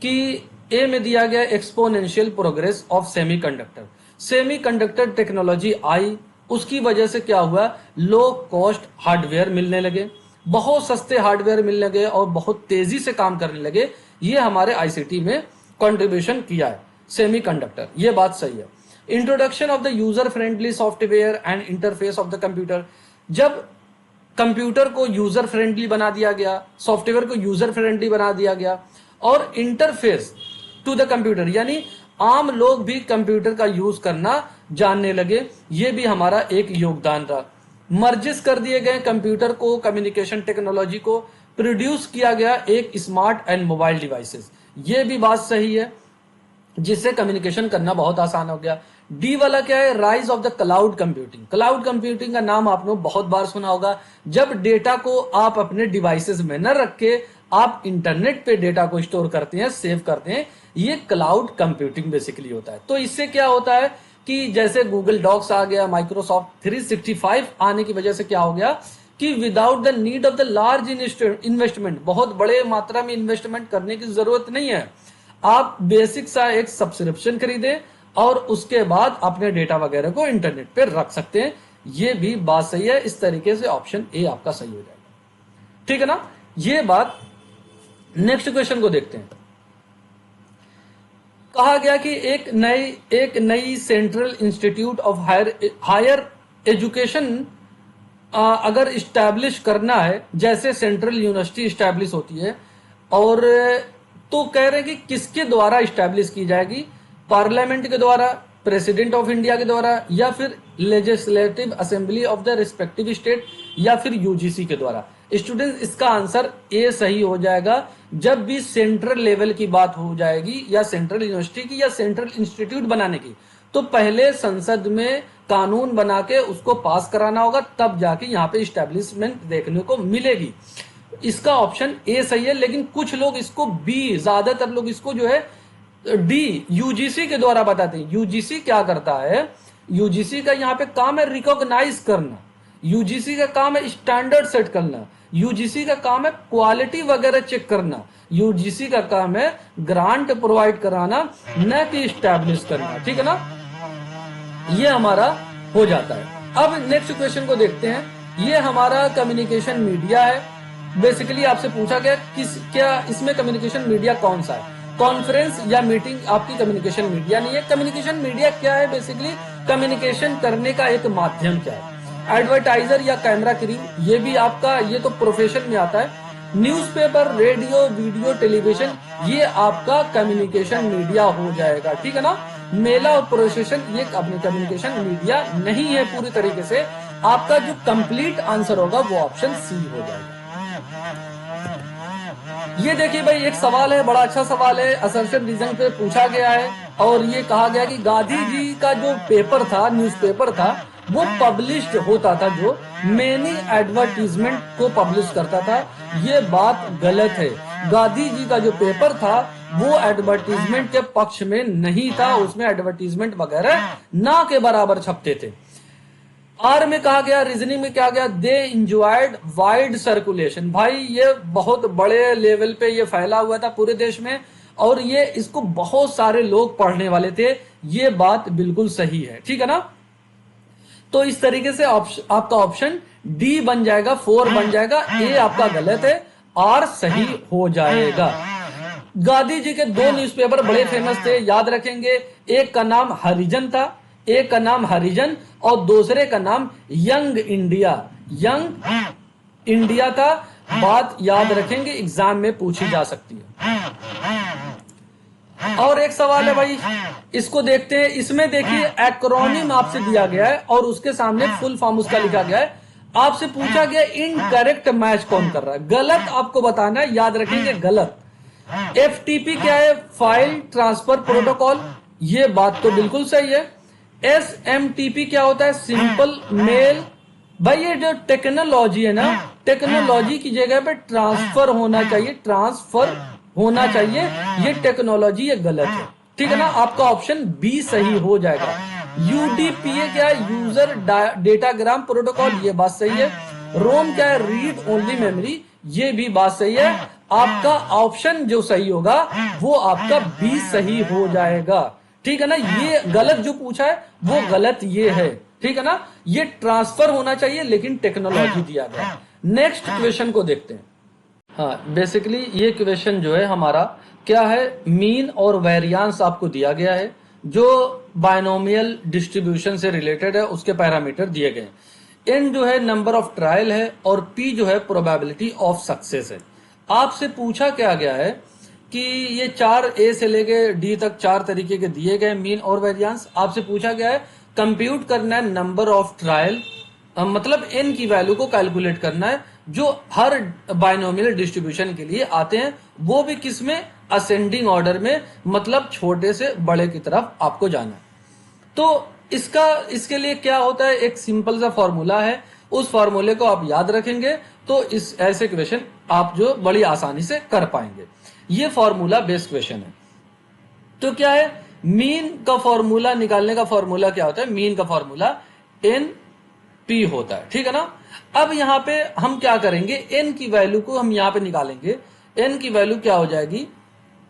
कि ए में दिया गया exponential progress of semiconductor. Semiconductor technology आई, उसकी वजह से क्या हुआ, लो कॉस्ट हार्डवेयर मिलने लगे, बहुत सस्ते हार्डवेयर मिलने लगे और बहुत तेजी से काम करने लगे। ये हमारे आईसीटी में कंट्रीब्यूशन किया है सेमीकंडक्टर, ये बात सही है। Introduction of the user friendly software and interface of the computer. जब कंप्यूटर को यूजर फ्रेंडली बना दिया गया, सॉफ्टवेयर को यूजर फ्रेंडली बना दिया गया, और इंटरफेस टू द कंप्यूटर, यानी आम लोग भी कंप्यूटर का यूज करना जानने लगे, ये भी हमारा एक योगदान रहा। मर्जेस कर दिए गए कंप्यूटर को, कम्युनिकेशन टेक्नोलॉजी को, प्रोड्यूस किया गया एक स्मार्ट एंड मोबाइल डिवाइसेस, ये भी बात सही है, जिससे कम्युनिकेशन करना बहुत आसान हो गया। डी वाला क्या है, rise of the cloud computing. Cloud computing का नाम आपने बहुत बार सुना होगा। जब डेटा को आप अपने डिवाइसेस में न रख के आप इंटरनेट पे डेटा को स्टोर करते हैं, सेव करते हैं, ये क्लाउड कंप्यूटिंग बेसिकली होता है। तो इससे क्या होता है कि जैसे गूगल डॉक्स आ गया, माइक्रोसॉफ्ट 365 आने की वजह से क्या हो गया कि without the need of the large investment, बहुत बड़े मात्रा में इन्वेस्टमेंट करने की जरूरत नहीं है। आप बेसिक सा एक सब्सक्रिप्शन खरीदे और उसके बाद अपने डेटा वगैरह को इंटरनेट पे रख सकते हैं। ये भी बात सही है। इस तरीके से ऑप्शन ए आपका सही हो जाएगा, ठीक है ना, ये बात। नेक्स्ट क्वेश्चन को देखते हैं। कहा गया कि एक नई central institute of higher education अगर इस्टेब्लिश करना है, जैसे सेंट्रल यूनिवर्सिटी इस्टेब्लिश होती है, और तो कह रहे हैं कि किसके द्वारा इस्टेब्लिश की जाएगी, पार्लियामेंट के द्वारा, प्रेसिडेंट ऑफ इंडिया के द्वारा, या फिर legislative assembly of the respective state, या फिर यूजीसी के द्वारा। स्टूडेंट्स, इसका आंसर ए सही हो जाएगा। जब भी सेंट्रल लेवल की बात हो जाएगी, या सेंट्रल यूनिवर्सिटी की, या सेंट्रल इंस्टीट्यूट बनाने की, तो पहले संसद में कानून बना के उसको पास कराना होगा, तब जाके यहाँ पे इस्टेब्लिशमेंट देखने को मिलेगी। इसका ऑप्शन ए सही है। लेकिन कुछ लोग इसको बी, ज्यादातर लोग इसको जो है डी, यूजीसी के द्वारा बताते हैं। यूजीसी क्या करता है, यूजीसी का यहाँ पे काम है रिकॉग्नाइज करना, यूजीसी का काम है स्टैंडर्ड सेट करना, यूजीसी का काम है क्वालिटी वगैरह चेक करना, यूजीसी का काम है ग्रांट प्रोवाइड कराना, न कि स्टैब्लिश करना, ठीक है ना। ये हमारा हो जाता है। अब नेक्स्ट क्वेश्चन को देखते हैं। ये हमारा कम्युनिकेशन मीडिया है। बेसिकली आपसे पूछा गया क्या इसमें कम्युनिकेशन मीडिया कौन सा है। कॉन्फ्रेंस या मीटिंग आपकी कम्युनिकेशन मीडिया नहीं है। कम्युनिकेशन मीडिया क्या है, बेसिकली कम्युनिकेशन करने का एक माध्यम क्या है। एडवर्टाइजर या कैमरा क्रू, ये भी आपका, ये तो प्रोफेशन में आता है। न्यूज़पेपर, रेडियो, वीडियो, टेलीविजन, ये आपका कम्युनिकेशन मीडिया हो जाएगा, ठीक है ना। मेला और प्रोसेशन ये अपनी कम्युनिकेशन मीडिया नहीं है पूरी तरीके से। आपका जो कंप्लीट आंसर होगा वो ऑप्शन सी हो जाएगा। ये देखिए भाई, एक सवाल है, बड़ा अच्छा सवाल है, असर्शन रीजन पे पूछा गया है और ये कहा गया कि गांधी जी का जो पेपर था, न्यूज़पेपर था, वो पब्लिश्ड होता था, जो मेनी एडवर्टीजमेंट को पब्लिश करता था। ये बात गलत है। गांधी जी का जो पेपर था वो एडवर्टीजमेंट के पक्ष में नहीं था, उसमें एडवर्टीजमेंट वगैरह ना के बराबर छपते थे। आर में कहा गया, रीजनिंग में क्या गया, दे इंजॉयड वाइड सर्कुलेशन। भाई ये बहुत बड़े लेवल पे ये फैला हुआ था पूरे देश में और ये इसको बहुत सारे लोग पढ़ने वाले थे। ये बात बिल्कुल सही है, ठीक है ना। तो इस तरीके से आपका ऑप्शन डी बन जाएगा, 4 बन जाएगा। ए आपका गलत है, आर सही हो जाएगा। गांधी जी के 2 न्यूज़पेपर बड़े फेमस थे, याद रखेंगे। एक का नाम हरिजन था, एक का नाम हरिजन और दूसरे का नाम यंग इंडिया, यंग इंडिया था। बात याद रखेंगे, एग्जाम में पूछी जा सकती है। और एक सवाल है भाई, इसको देखते हैं। इसमें देखिए एक्रोनिम आपसे दिया गया है और उसके सामने फुल फॉर्म उसका लिखा गया है। आपसे पूछा गया इनकरेक्ट मैच कौन कर रहा है। गलत आपको बताना है, याद रखेंगे गलत। एफटीपी क्या है, फाइल ट्रांसफर प्रोटोकॉल, ये बात तो बिल्कुल सही है। एसएमटीपी क्या होता है, सिंपल मेल। भाई ये जो टेक्नोलॉजी है ना, टेक्नोलॉजी की जगह पे ट्रांसफर होना चाहिए, ट्रांसफर होना चाहिए। ये टेक्नोलॉजी ये गलत है, ठीक है ना। आपका ऑप्शन बी सही हो जाएगा। यूडीपीए क्या है, यूजर डेटाग्राम प्रोटोकॉल, ये बात सही है। रोम क्या है, रीड ओनली मेमोरी, ये भी बात सही है। आपका ऑप्शन जो सही होगा वो आपका बी सही हो जाएगा, ठीक है ना। ये गलत जो पूछा है वो गलत ये है, ठीक है ना। ये ट्रांसफर होना चाहिए लेकिन टेक्नोलॉजी दिया गया। नेक्स्ट क्वेश्चन को देखते हैं। हाँ, बेसिकली ये क्वेश्चन जो है हमारा क्या है, मीन और वेरियांस आपको दिया गया है, जो बायनोमियल डिस्ट्रीब्यूशन से रिलेटेड है, उसके पैरामीटर दिए गए हैं। एन जो है नंबर ऑफ ट्रायल है और पी जो है प्रोबेबिलिटी ऑफ सक्सेस है। आपसे पूछा क्या गया है कि ये 4 ए से लेके डी तक 4 तरीके के दिए गए मीन और वेरियांस। आपसे पूछा गया है कंप्यूट करना है नंबर ऑफ ट्रायल, मतलब एन की वैल्यू को कैलकुलेट करना है जो हर बायनोमियल डिस्ट्रीब्यूशन के लिए आते हैं, वो भी किस में, असेंडिंग ऑर्डर में, मतलब छोटे से बड़े की तरफ आपको जाना है। तो इसके लिए क्या होता है, एक सिंपल सा फॉर्मूला है, उस फॉर्मूले को आप याद रखेंगे तो इस ऐसे क्वेश्चन आप जो बड़ी आसानी से कर पाएंगे। ये फॉर्मूला बेस्ड क्वेश्चन है। तो क्या है, मीन का फॉर्मूला निकालने का फॉर्मूला क्या होता है, मीन का फॉर्मूला एन पी होता है, ठीक है ना। अब यहां पे हम क्या करेंगे, एन की वैल्यू को हम यहां पे निकालेंगे। एन की वैल्यू क्या हो जाएगी,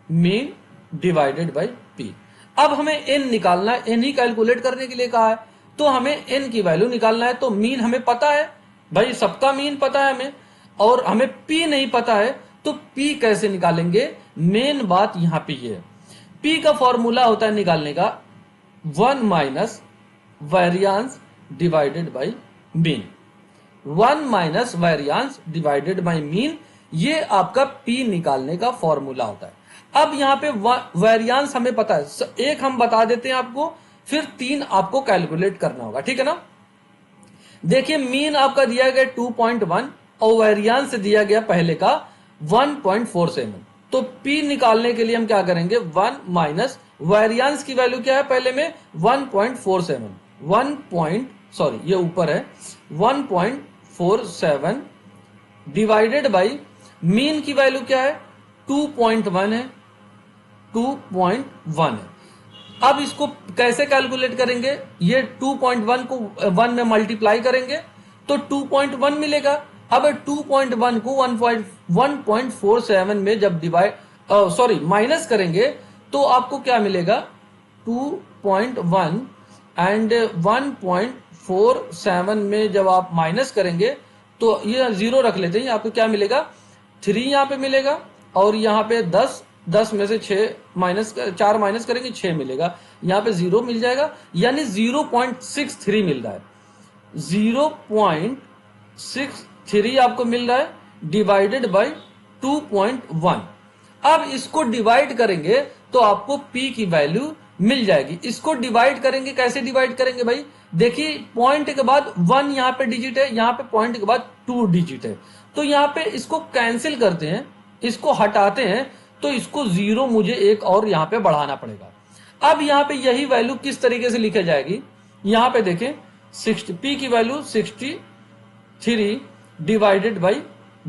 मीन डिवाइडेड बाय पी। अब हमें एन निकालना है, एन ही कैलकुलेट करने के लिए कहा है, तो हमें एन की वैल्यू निकालना है। तो मीन हमें पता है भाई, सबका मीन पता है हमें, और हमें पी नहीं पता है, तो पी कैसे निकालेंगे। मेन बात यहां पे ये है, पी का फॉर्मूला होता है निकालने का 1 minus variance divided by mean. 1 minus variance divided by mean, ये आपका पी निकालने का फॉर्मूला होता है। अब यहां पे वेरियांस हमें पता है, एक हम बता देते हैं आपको, फिर 3 आपको कैलकुलेट करना होगा, ठीक है ना। देखिए मीन आपका दिया गया 2.1 और वेरियांस दिया गया पहले का 1.47। तो पी निकालने के लिए हम क्या करेंगे, 1 माइनस वेरियांस की वैल्यू क्या है पहले में 1.47, ये ऊपर है 1.47 डिवाइडेड बाई मीन की वैल्यू क्या है 2.1 है, 2.1 है। अब इसको कैसे कैलकुलेट करेंगे, ये 2.1 को 1 में मल्टीप्लाई करेंगे तो 2.1 मिलेगा। अब 2.1 को 1.47 में जब माइनस करेंगे तो आपको क्या मिलेगा, 2.1 एंड 1.47 में जब आप माइनस करेंगे तो ये जीरो रख लेते हैं, आपको क्या मिलेगा, 3 यहाँ पे मिलेगा, और यहाँ पे 10 में से 4 माइनस करेंगे 6 मिलेगा, यहाँ पे 0 मिल जाएगा, यानी 0.63 मिल रहा है। 0.63 आपको मिल रहा है डिवाइडेड बाय 2.1। अब इसको डिवाइड करेंगे तो आपको P की वैल्यू मिल जाएगी। इसको डिवाइड करेंगे, कैसे डिवाइड करेंगे भाई, देखिए पॉइंट के बाद 1 यहाँ पे डिजिट है, यहाँ पे पॉइंट के बाद 2 डिजिट है, तो यहाँ पे इसको कैंसिल करते हैं, इसको हटाते हैं, तो इसको 0 मुझे एक और यहाँ पे बढ़ाना पड़ेगा। अब यहाँ पे यही वैल्यू किस तरीके से लिखी जाएगी, यहाँ पे देखें, P की वैल्यू 63 डिवाइडेड बाई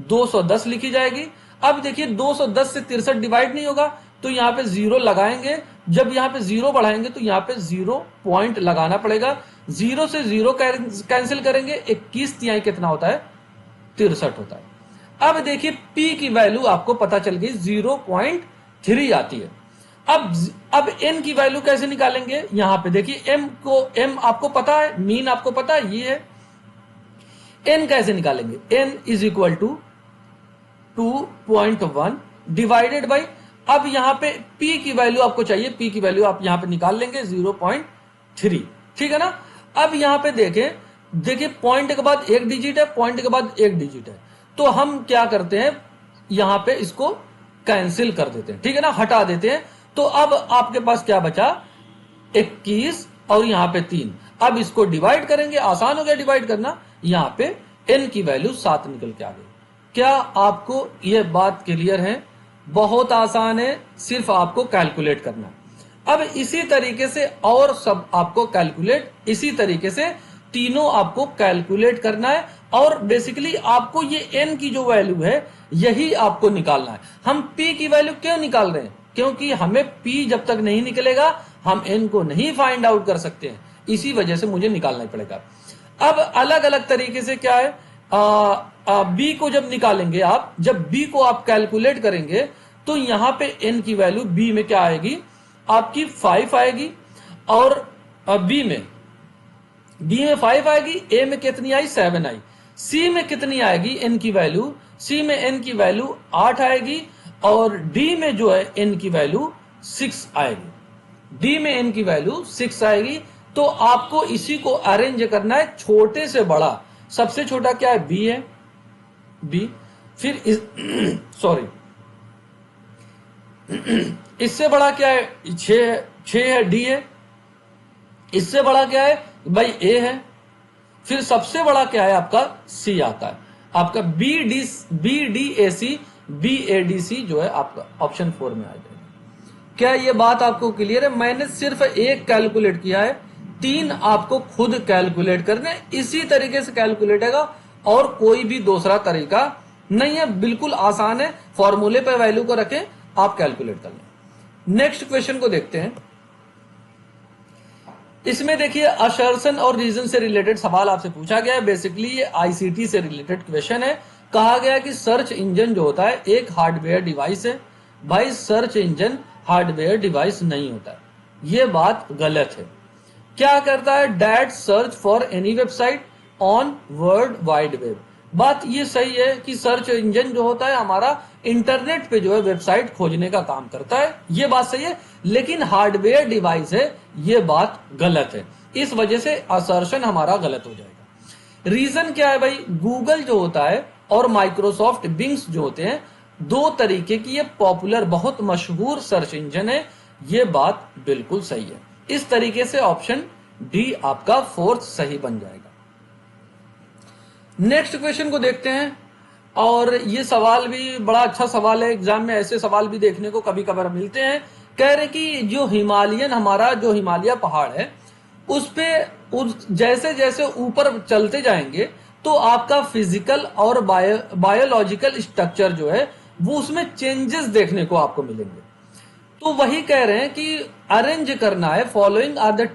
210 लिखी जाएगी। अब देखिए 210 से 63 डिवाइड नहीं होगा, तो यहाँ पे 0 लगाएंगे, जब यहाँ पे 0 बढ़ाएंगे तो यहाँ पे 0 पॉइंट लगाना पड़ेगा। 0 से 0 कैंसिल करेंगे, 21 तिहाई कितना होता है, 63 होता है। अब देखिए P की वैल्यू आपको पता चल गई 0.3 आती है। अब n की वैल्यू कैसे निकालेंगे, यहां पे देखिए m आपको पता है, मीन आपको पता है, ये है। n कैसे निकालेंगे, n is equal to 2.1 divided by, अब यहां पे P की वैल्यू आपको चाहिए, P की वैल्यू आप यहां पे निकाल लेंगे 0.3, ठीक है ना। अब यहां पे देखिए पॉइंट के बाद एक डिजिट है, पॉइंट के बाद एक डिजिट है, तो हम क्या करते हैं, यहां पे इसको कैंसिल कर देते हैं, ठीक है ना, हटा देते हैं। तो अब आपके पास क्या बचा, 21 और यहां पे 3। अब इसको डिवाइड करेंगे, आसान हो गया डिवाइड करना, यहां पे n की वैल्यू 7 निकल के आ गई। क्या आपको यह बात क्लियर है, बहुत आसान है, सिर्फ आपको कैलकुलेट करना। अब इसी तरीके से और सब आपको कैलकुलेट, इसी तरीके से तीनों आपको कैलकुलेट करना है, और बेसिकली आपको ये n की जो वैल्यू है यही आपको निकालना है। हम p की वैल्यू क्यों निकाल रहे हैं, क्योंकि हमें p जब तक नहीं निकलेगा हम n को नहीं फाइंड आउट कर सकते हैं, इसी वजह से मुझे निकालना ही पड़ेगा। अब अलग अलग तरीके से क्या है, b को जब निकालेंगे आप, जब b को आप कैलकुलेट करेंगे तो यहां पे n की वैल्यू b में क्या आएगी, आपकी 5 आएगी, और b में 5 आएगी, a में कितनी आई, 7 आई, c में कितनी आएगी n की वैल्यू, c में n की वैल्यू 8 आएगी, और d में जो है n की वैल्यू 6 आएगी, d में n की वैल्यू 6 आएगी। तो आपको इसी को अरेंज करना है छोटे से बड़ा। सबसे छोटा क्या है, b है, b, फिर इससे बड़ा क्या है, 6 है, d है, इससे बड़ा क्या है भाई, a है, फिर सबसे बड़ा क्या है आपका, c आता है, आपका BDAC BADC जो है आपका ऑप्शन 4 में आ जाएगा। क्या ये बात आपको क्लियर है, मैंने सिर्फ एक कैलकुलेट किया है, 3 आपको खुद कैलकुलेट करने, इसी तरीके से कैलकुलेट होगा, और कोई भी दूसरा तरीका नहीं है, बिल्कुल आसान है, फॉर्मूले पे वैल्यू को रखें, आप कैलकुलेट कर लें। नेक्स्ट क्वेश्चन को देखते हैं। इसमें देखिए असर्शन और रीजन से रिलेटेड सवाल आपसे पूछा गया है। बेसिकली ये आईसीटी से रिलेटेड क्वेश्चन है। कहा गया कि सर्च इंजन जो होता है एक हार्डवेयर डिवाइस है। भाई सर्च इंजन हार्डवेयर डिवाइस नहीं होता है, ये बात गलत है। क्या करता है, that search for any website on world wide web. बात ये सही है कि सर्च इंजन जो होता है हमारा इंटरनेट पे जो है वेबसाइट खोजने का काम करता है, ये बात सही है, लेकिन हार्डवेयर डिवाइस है, ये बात गलत है। इस वजह से असर्शन हमारा गलत हो जाएगा। रीजन क्या है भाई, गूगल जो होता है और माइक्रोसॉफ्ट बिंग्स जो होते हैं, 2 तरीके की ये पॉपुलर बहुत मशहूर सर्च इंजन है, ये बात बिल्कुल सही है। इस तरीके से ऑप्शन डी आपका 4th सही बन जाएगा। नेक्स्ट क्वेश्चन को देखते हैं, और ये सवाल भी बड़ा अच्छा सवाल है, एग्जाम में ऐसे सवाल भी देखने को कभी कभार मिलते हैं। कह रहे कि जो हमारा जो हिमालय पहाड़ है उस पे जैसे जैसे ऊपर चलते जाएंगे तो आपका फिजिकल और बायोलॉजिकल स्ट्रक्चर जो है वो उसमें चेंजेस देखने को आपको मिलेंगे। तो वही कह रहे हैं कि अरेंज करना है, following are the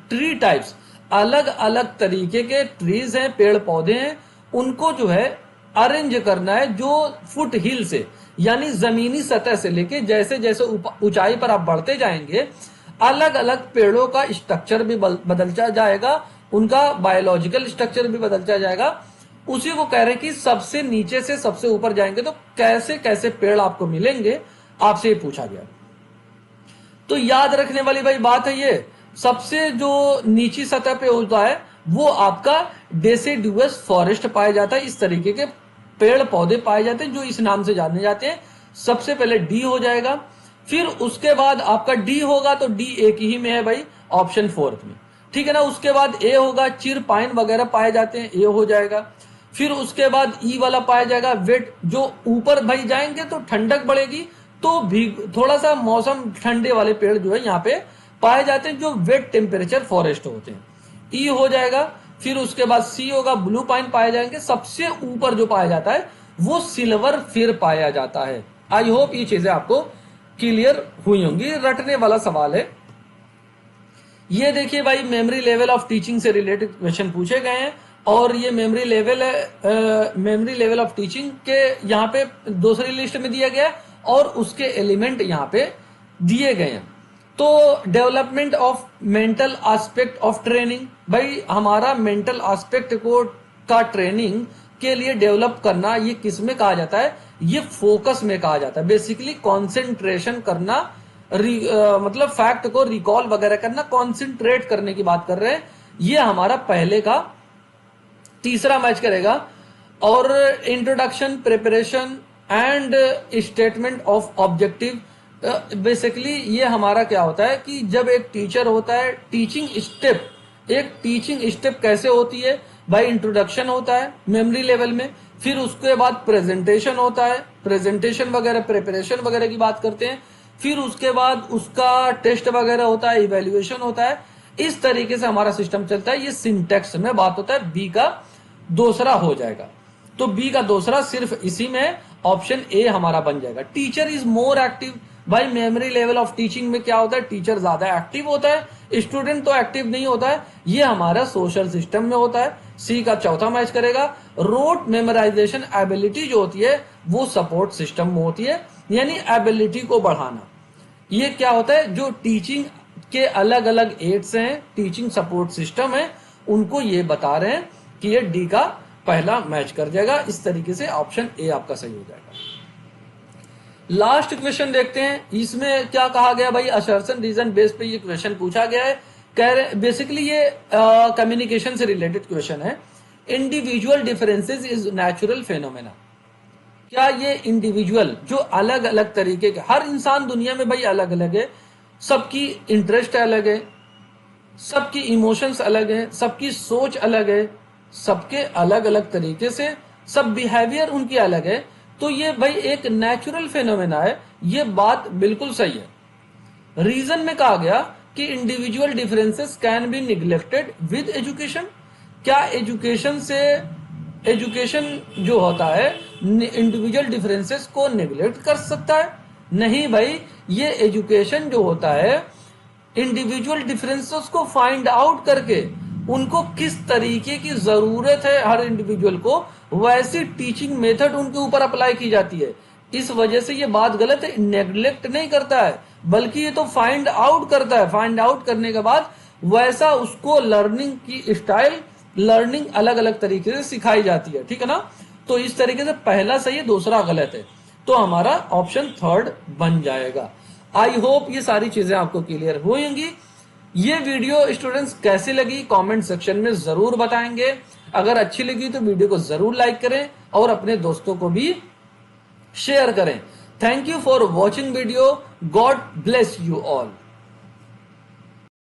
tree types, अलग अलग तरीके के ट्रीज हैं, पेड़ पौधे हैं, उनको जो है अरेंज करना है, जो फुट हिल से यानी जमीनी सतह से लेके जैसे जैसे ऊंचाई पर आप बढ़ते जाएंगे, अलग अलग पेड़ों का स्ट्रक्चर भी बदलता जाएगा, उनका बायोलॉजिकल स्ट्रक्चर भी बदलता जाएगा। उसी को कह रहे हैं कि सबसे नीचे से सबसे ऊपर जाएंगे तो कैसे कैसे पेड़ आपको मिलेंगे, आपसे ये पूछा गया। तो याद रखने वाली भाई बात है ये, सबसे जो नीची सतह पे होता है वो आपका डेसिडुअस फॉरेस्ट पाया जाता है। इस तरीके के पेड़ पौधे पाए जाते हैं जो इस नाम से जाने जाते हैं। सबसे पहले डी हो जाएगा, फिर उसके बाद आपका डी होगा तो डी एक ही में है भाई, ऑप्शन 4 में, ठीक है ना। उसके बाद ए होगा, चिर पाइन वगैरह पाए जाते हैं, ए हो जाएगा। फिर उसके बाद ई वाला पाया जाएगा वेट, जो ऊपर भाई जाएंगे तो ठंडक बढ़ेगी तो भी थोड़ा सा मौसम ठंडे वाले पेड़ जो है यहाँ पे पाए जाते हैं, जो वेट टेम्परेचर फॉरेस्ट होते हैं, ई हो जाएगा। फिर उसके बाद सी होगा, ब्लू पाइन पाए जाएंगे। सबसे ऊपर जो पाया जाता है वो सिल्वर फिर पाया जाता है। आई होप ये चीजें आपको क्लियर हुई होंगी। रटने वाला सवाल है ये, देखिए भाई मेमोरी लेवल ऑफ टीचिंग से रिलेटेड क्वेश्चन पूछे गए हैं और ये मेमोरी लेवल है, मेमोरी लेवल ऑफ टीचिंग के यहाँ पे दूसरी लिस्ट में दिया गया है और उसके एलिमेंट यहाँ पे दिए गए हैं। तो development of mental aspect of training, भाई हमारा मेंटल एस्पेक्ट को का ट्रेनिंग के लिए डेवलप करना, ये किस में कहा जाता है, ये फोकस में कहा जाता है। बेसिकली कॉन्सेंट्रेशन करना, मतलब फैक्ट को रिकॉल वगैरह करना, कॉन्सेंट्रेट करने की बात कर रहे हैं। ये हमारा पहले का तीसरा मैच करेगा। और introduction, preparation and statement of objective, basically ये हमारा क्या होता है कि जब एक टीचर होता है, टीचिंग स्टेप, एक टीचिंग स्टेप कैसे होती है भाई, इंट्रोडक्शन होता है मेमोरी लेवल में, फिर उसके बाद प्रेजेंटेशन होता है, प्रेजेंटेशन वगैरह प्रिपरेशन वगैरह की बात करते हैं, फिर उसके बाद उसका टेस्ट वगैरह होता है, इवेल्युएशन होता है। इस तरीके से हमारा सिस्टम चलता है। ये सिंटेक्स में बात होता है। बी का दूसरा हो जाएगा, तो बी का दूसरा सिर्फ इसी में, ऑप्शन ए हमारा बन जाएगा। टीचर इज मोर एक्टिव, भाई मेमोरी लेवल ऑफ टीचिंग में क्या होता है, टीचर ज्यादा एक्टिव होता है, स्टूडेंट तो एक्टिव नहीं होता है। ये हमारा सोशल सिस्टम में होता है। सी का चौथा मैच करेगा। रोट मेमोराइजेशन एबिलिटी जो होती है वो सपोर्ट सिस्टम में होती है, यानी एबिलिटी को बढ़ाना। ये क्या होता है, जो टीचिंग के अलग अलग एड्स हैं, टीचिंग सपोर्ट सिस्टम है, उनको ये बता रहे हैं कि ये डी का पहला मैच कर जाएगा। इस तरीके से ऑप्शन ए आपका सही हो जाएगा। लास्ट क्वेश्चन देखते हैं, इसमें क्या कहा गया भाई, असर्शन रीजन बेस पे ये क्वेश्चन पूछा गया है। कह रहे बेसिकली ये कम्युनिकेशन से रिलेटेड क्वेश्चन है। Individual differences is natural phenomena, क्या ये इंडिविजुअल जो अलग अलग तरीके के, हर इंसान दुनिया में भाई अलग अलग है, सबकी इंटरेस्ट अलग है, सबकी इमोशंस अलग है, सबकी सोच अलग है, सबके अलग अलग तरीके से सब बिहेवियर उनकी अलग है, तो ये भाई एक नेचुरल फेनोमेना है। ये बात बिल्कुल सही है। रीजन में कहा गया कि individual differences can be neglected with education, क्या एजुकेशन से, एजुकेशन जो होता है इंडिविजुअल डिफरेंसेस को निग्लेक्ट कर सकता है? नहीं भाई, ये एजुकेशन जो होता है इंडिविजुअल डिफरेंसेस को फाइंड आउट करके उनको किस तरीके की जरूरत है हर इंडिविजुअल को, वैसी टीचिंग मेथड उनके ऊपर अप्लाई की जाती है। इस वजह से ये बात गलत है, नेग्लेक्ट नहीं करता है, बल्कि ये तो फाइंड आउट करता है। फाइंड आउट करने के बाद वैसा उसको लर्निंग की स्टाइल, लर्निंग अलग अलग तरीके से सिखाई जाती है, ठीक है ना। तो इस तरीके से पहला सही है, दूसरा गलत है, तो हमारा ऑप्शन थर्ड बन जाएगा। आई होप ये सारी चीजें आपको क्लियर होंगी। ये वीडियो स्टूडेंट्स कैसी लगी कमेंट सेक्शन में जरूर बताएंगे। अगर अच्छी लगी तो वीडियो को जरूर लाइक करें और अपने दोस्तों को भी शेयर करें। Thank you for watching video. God bless you all.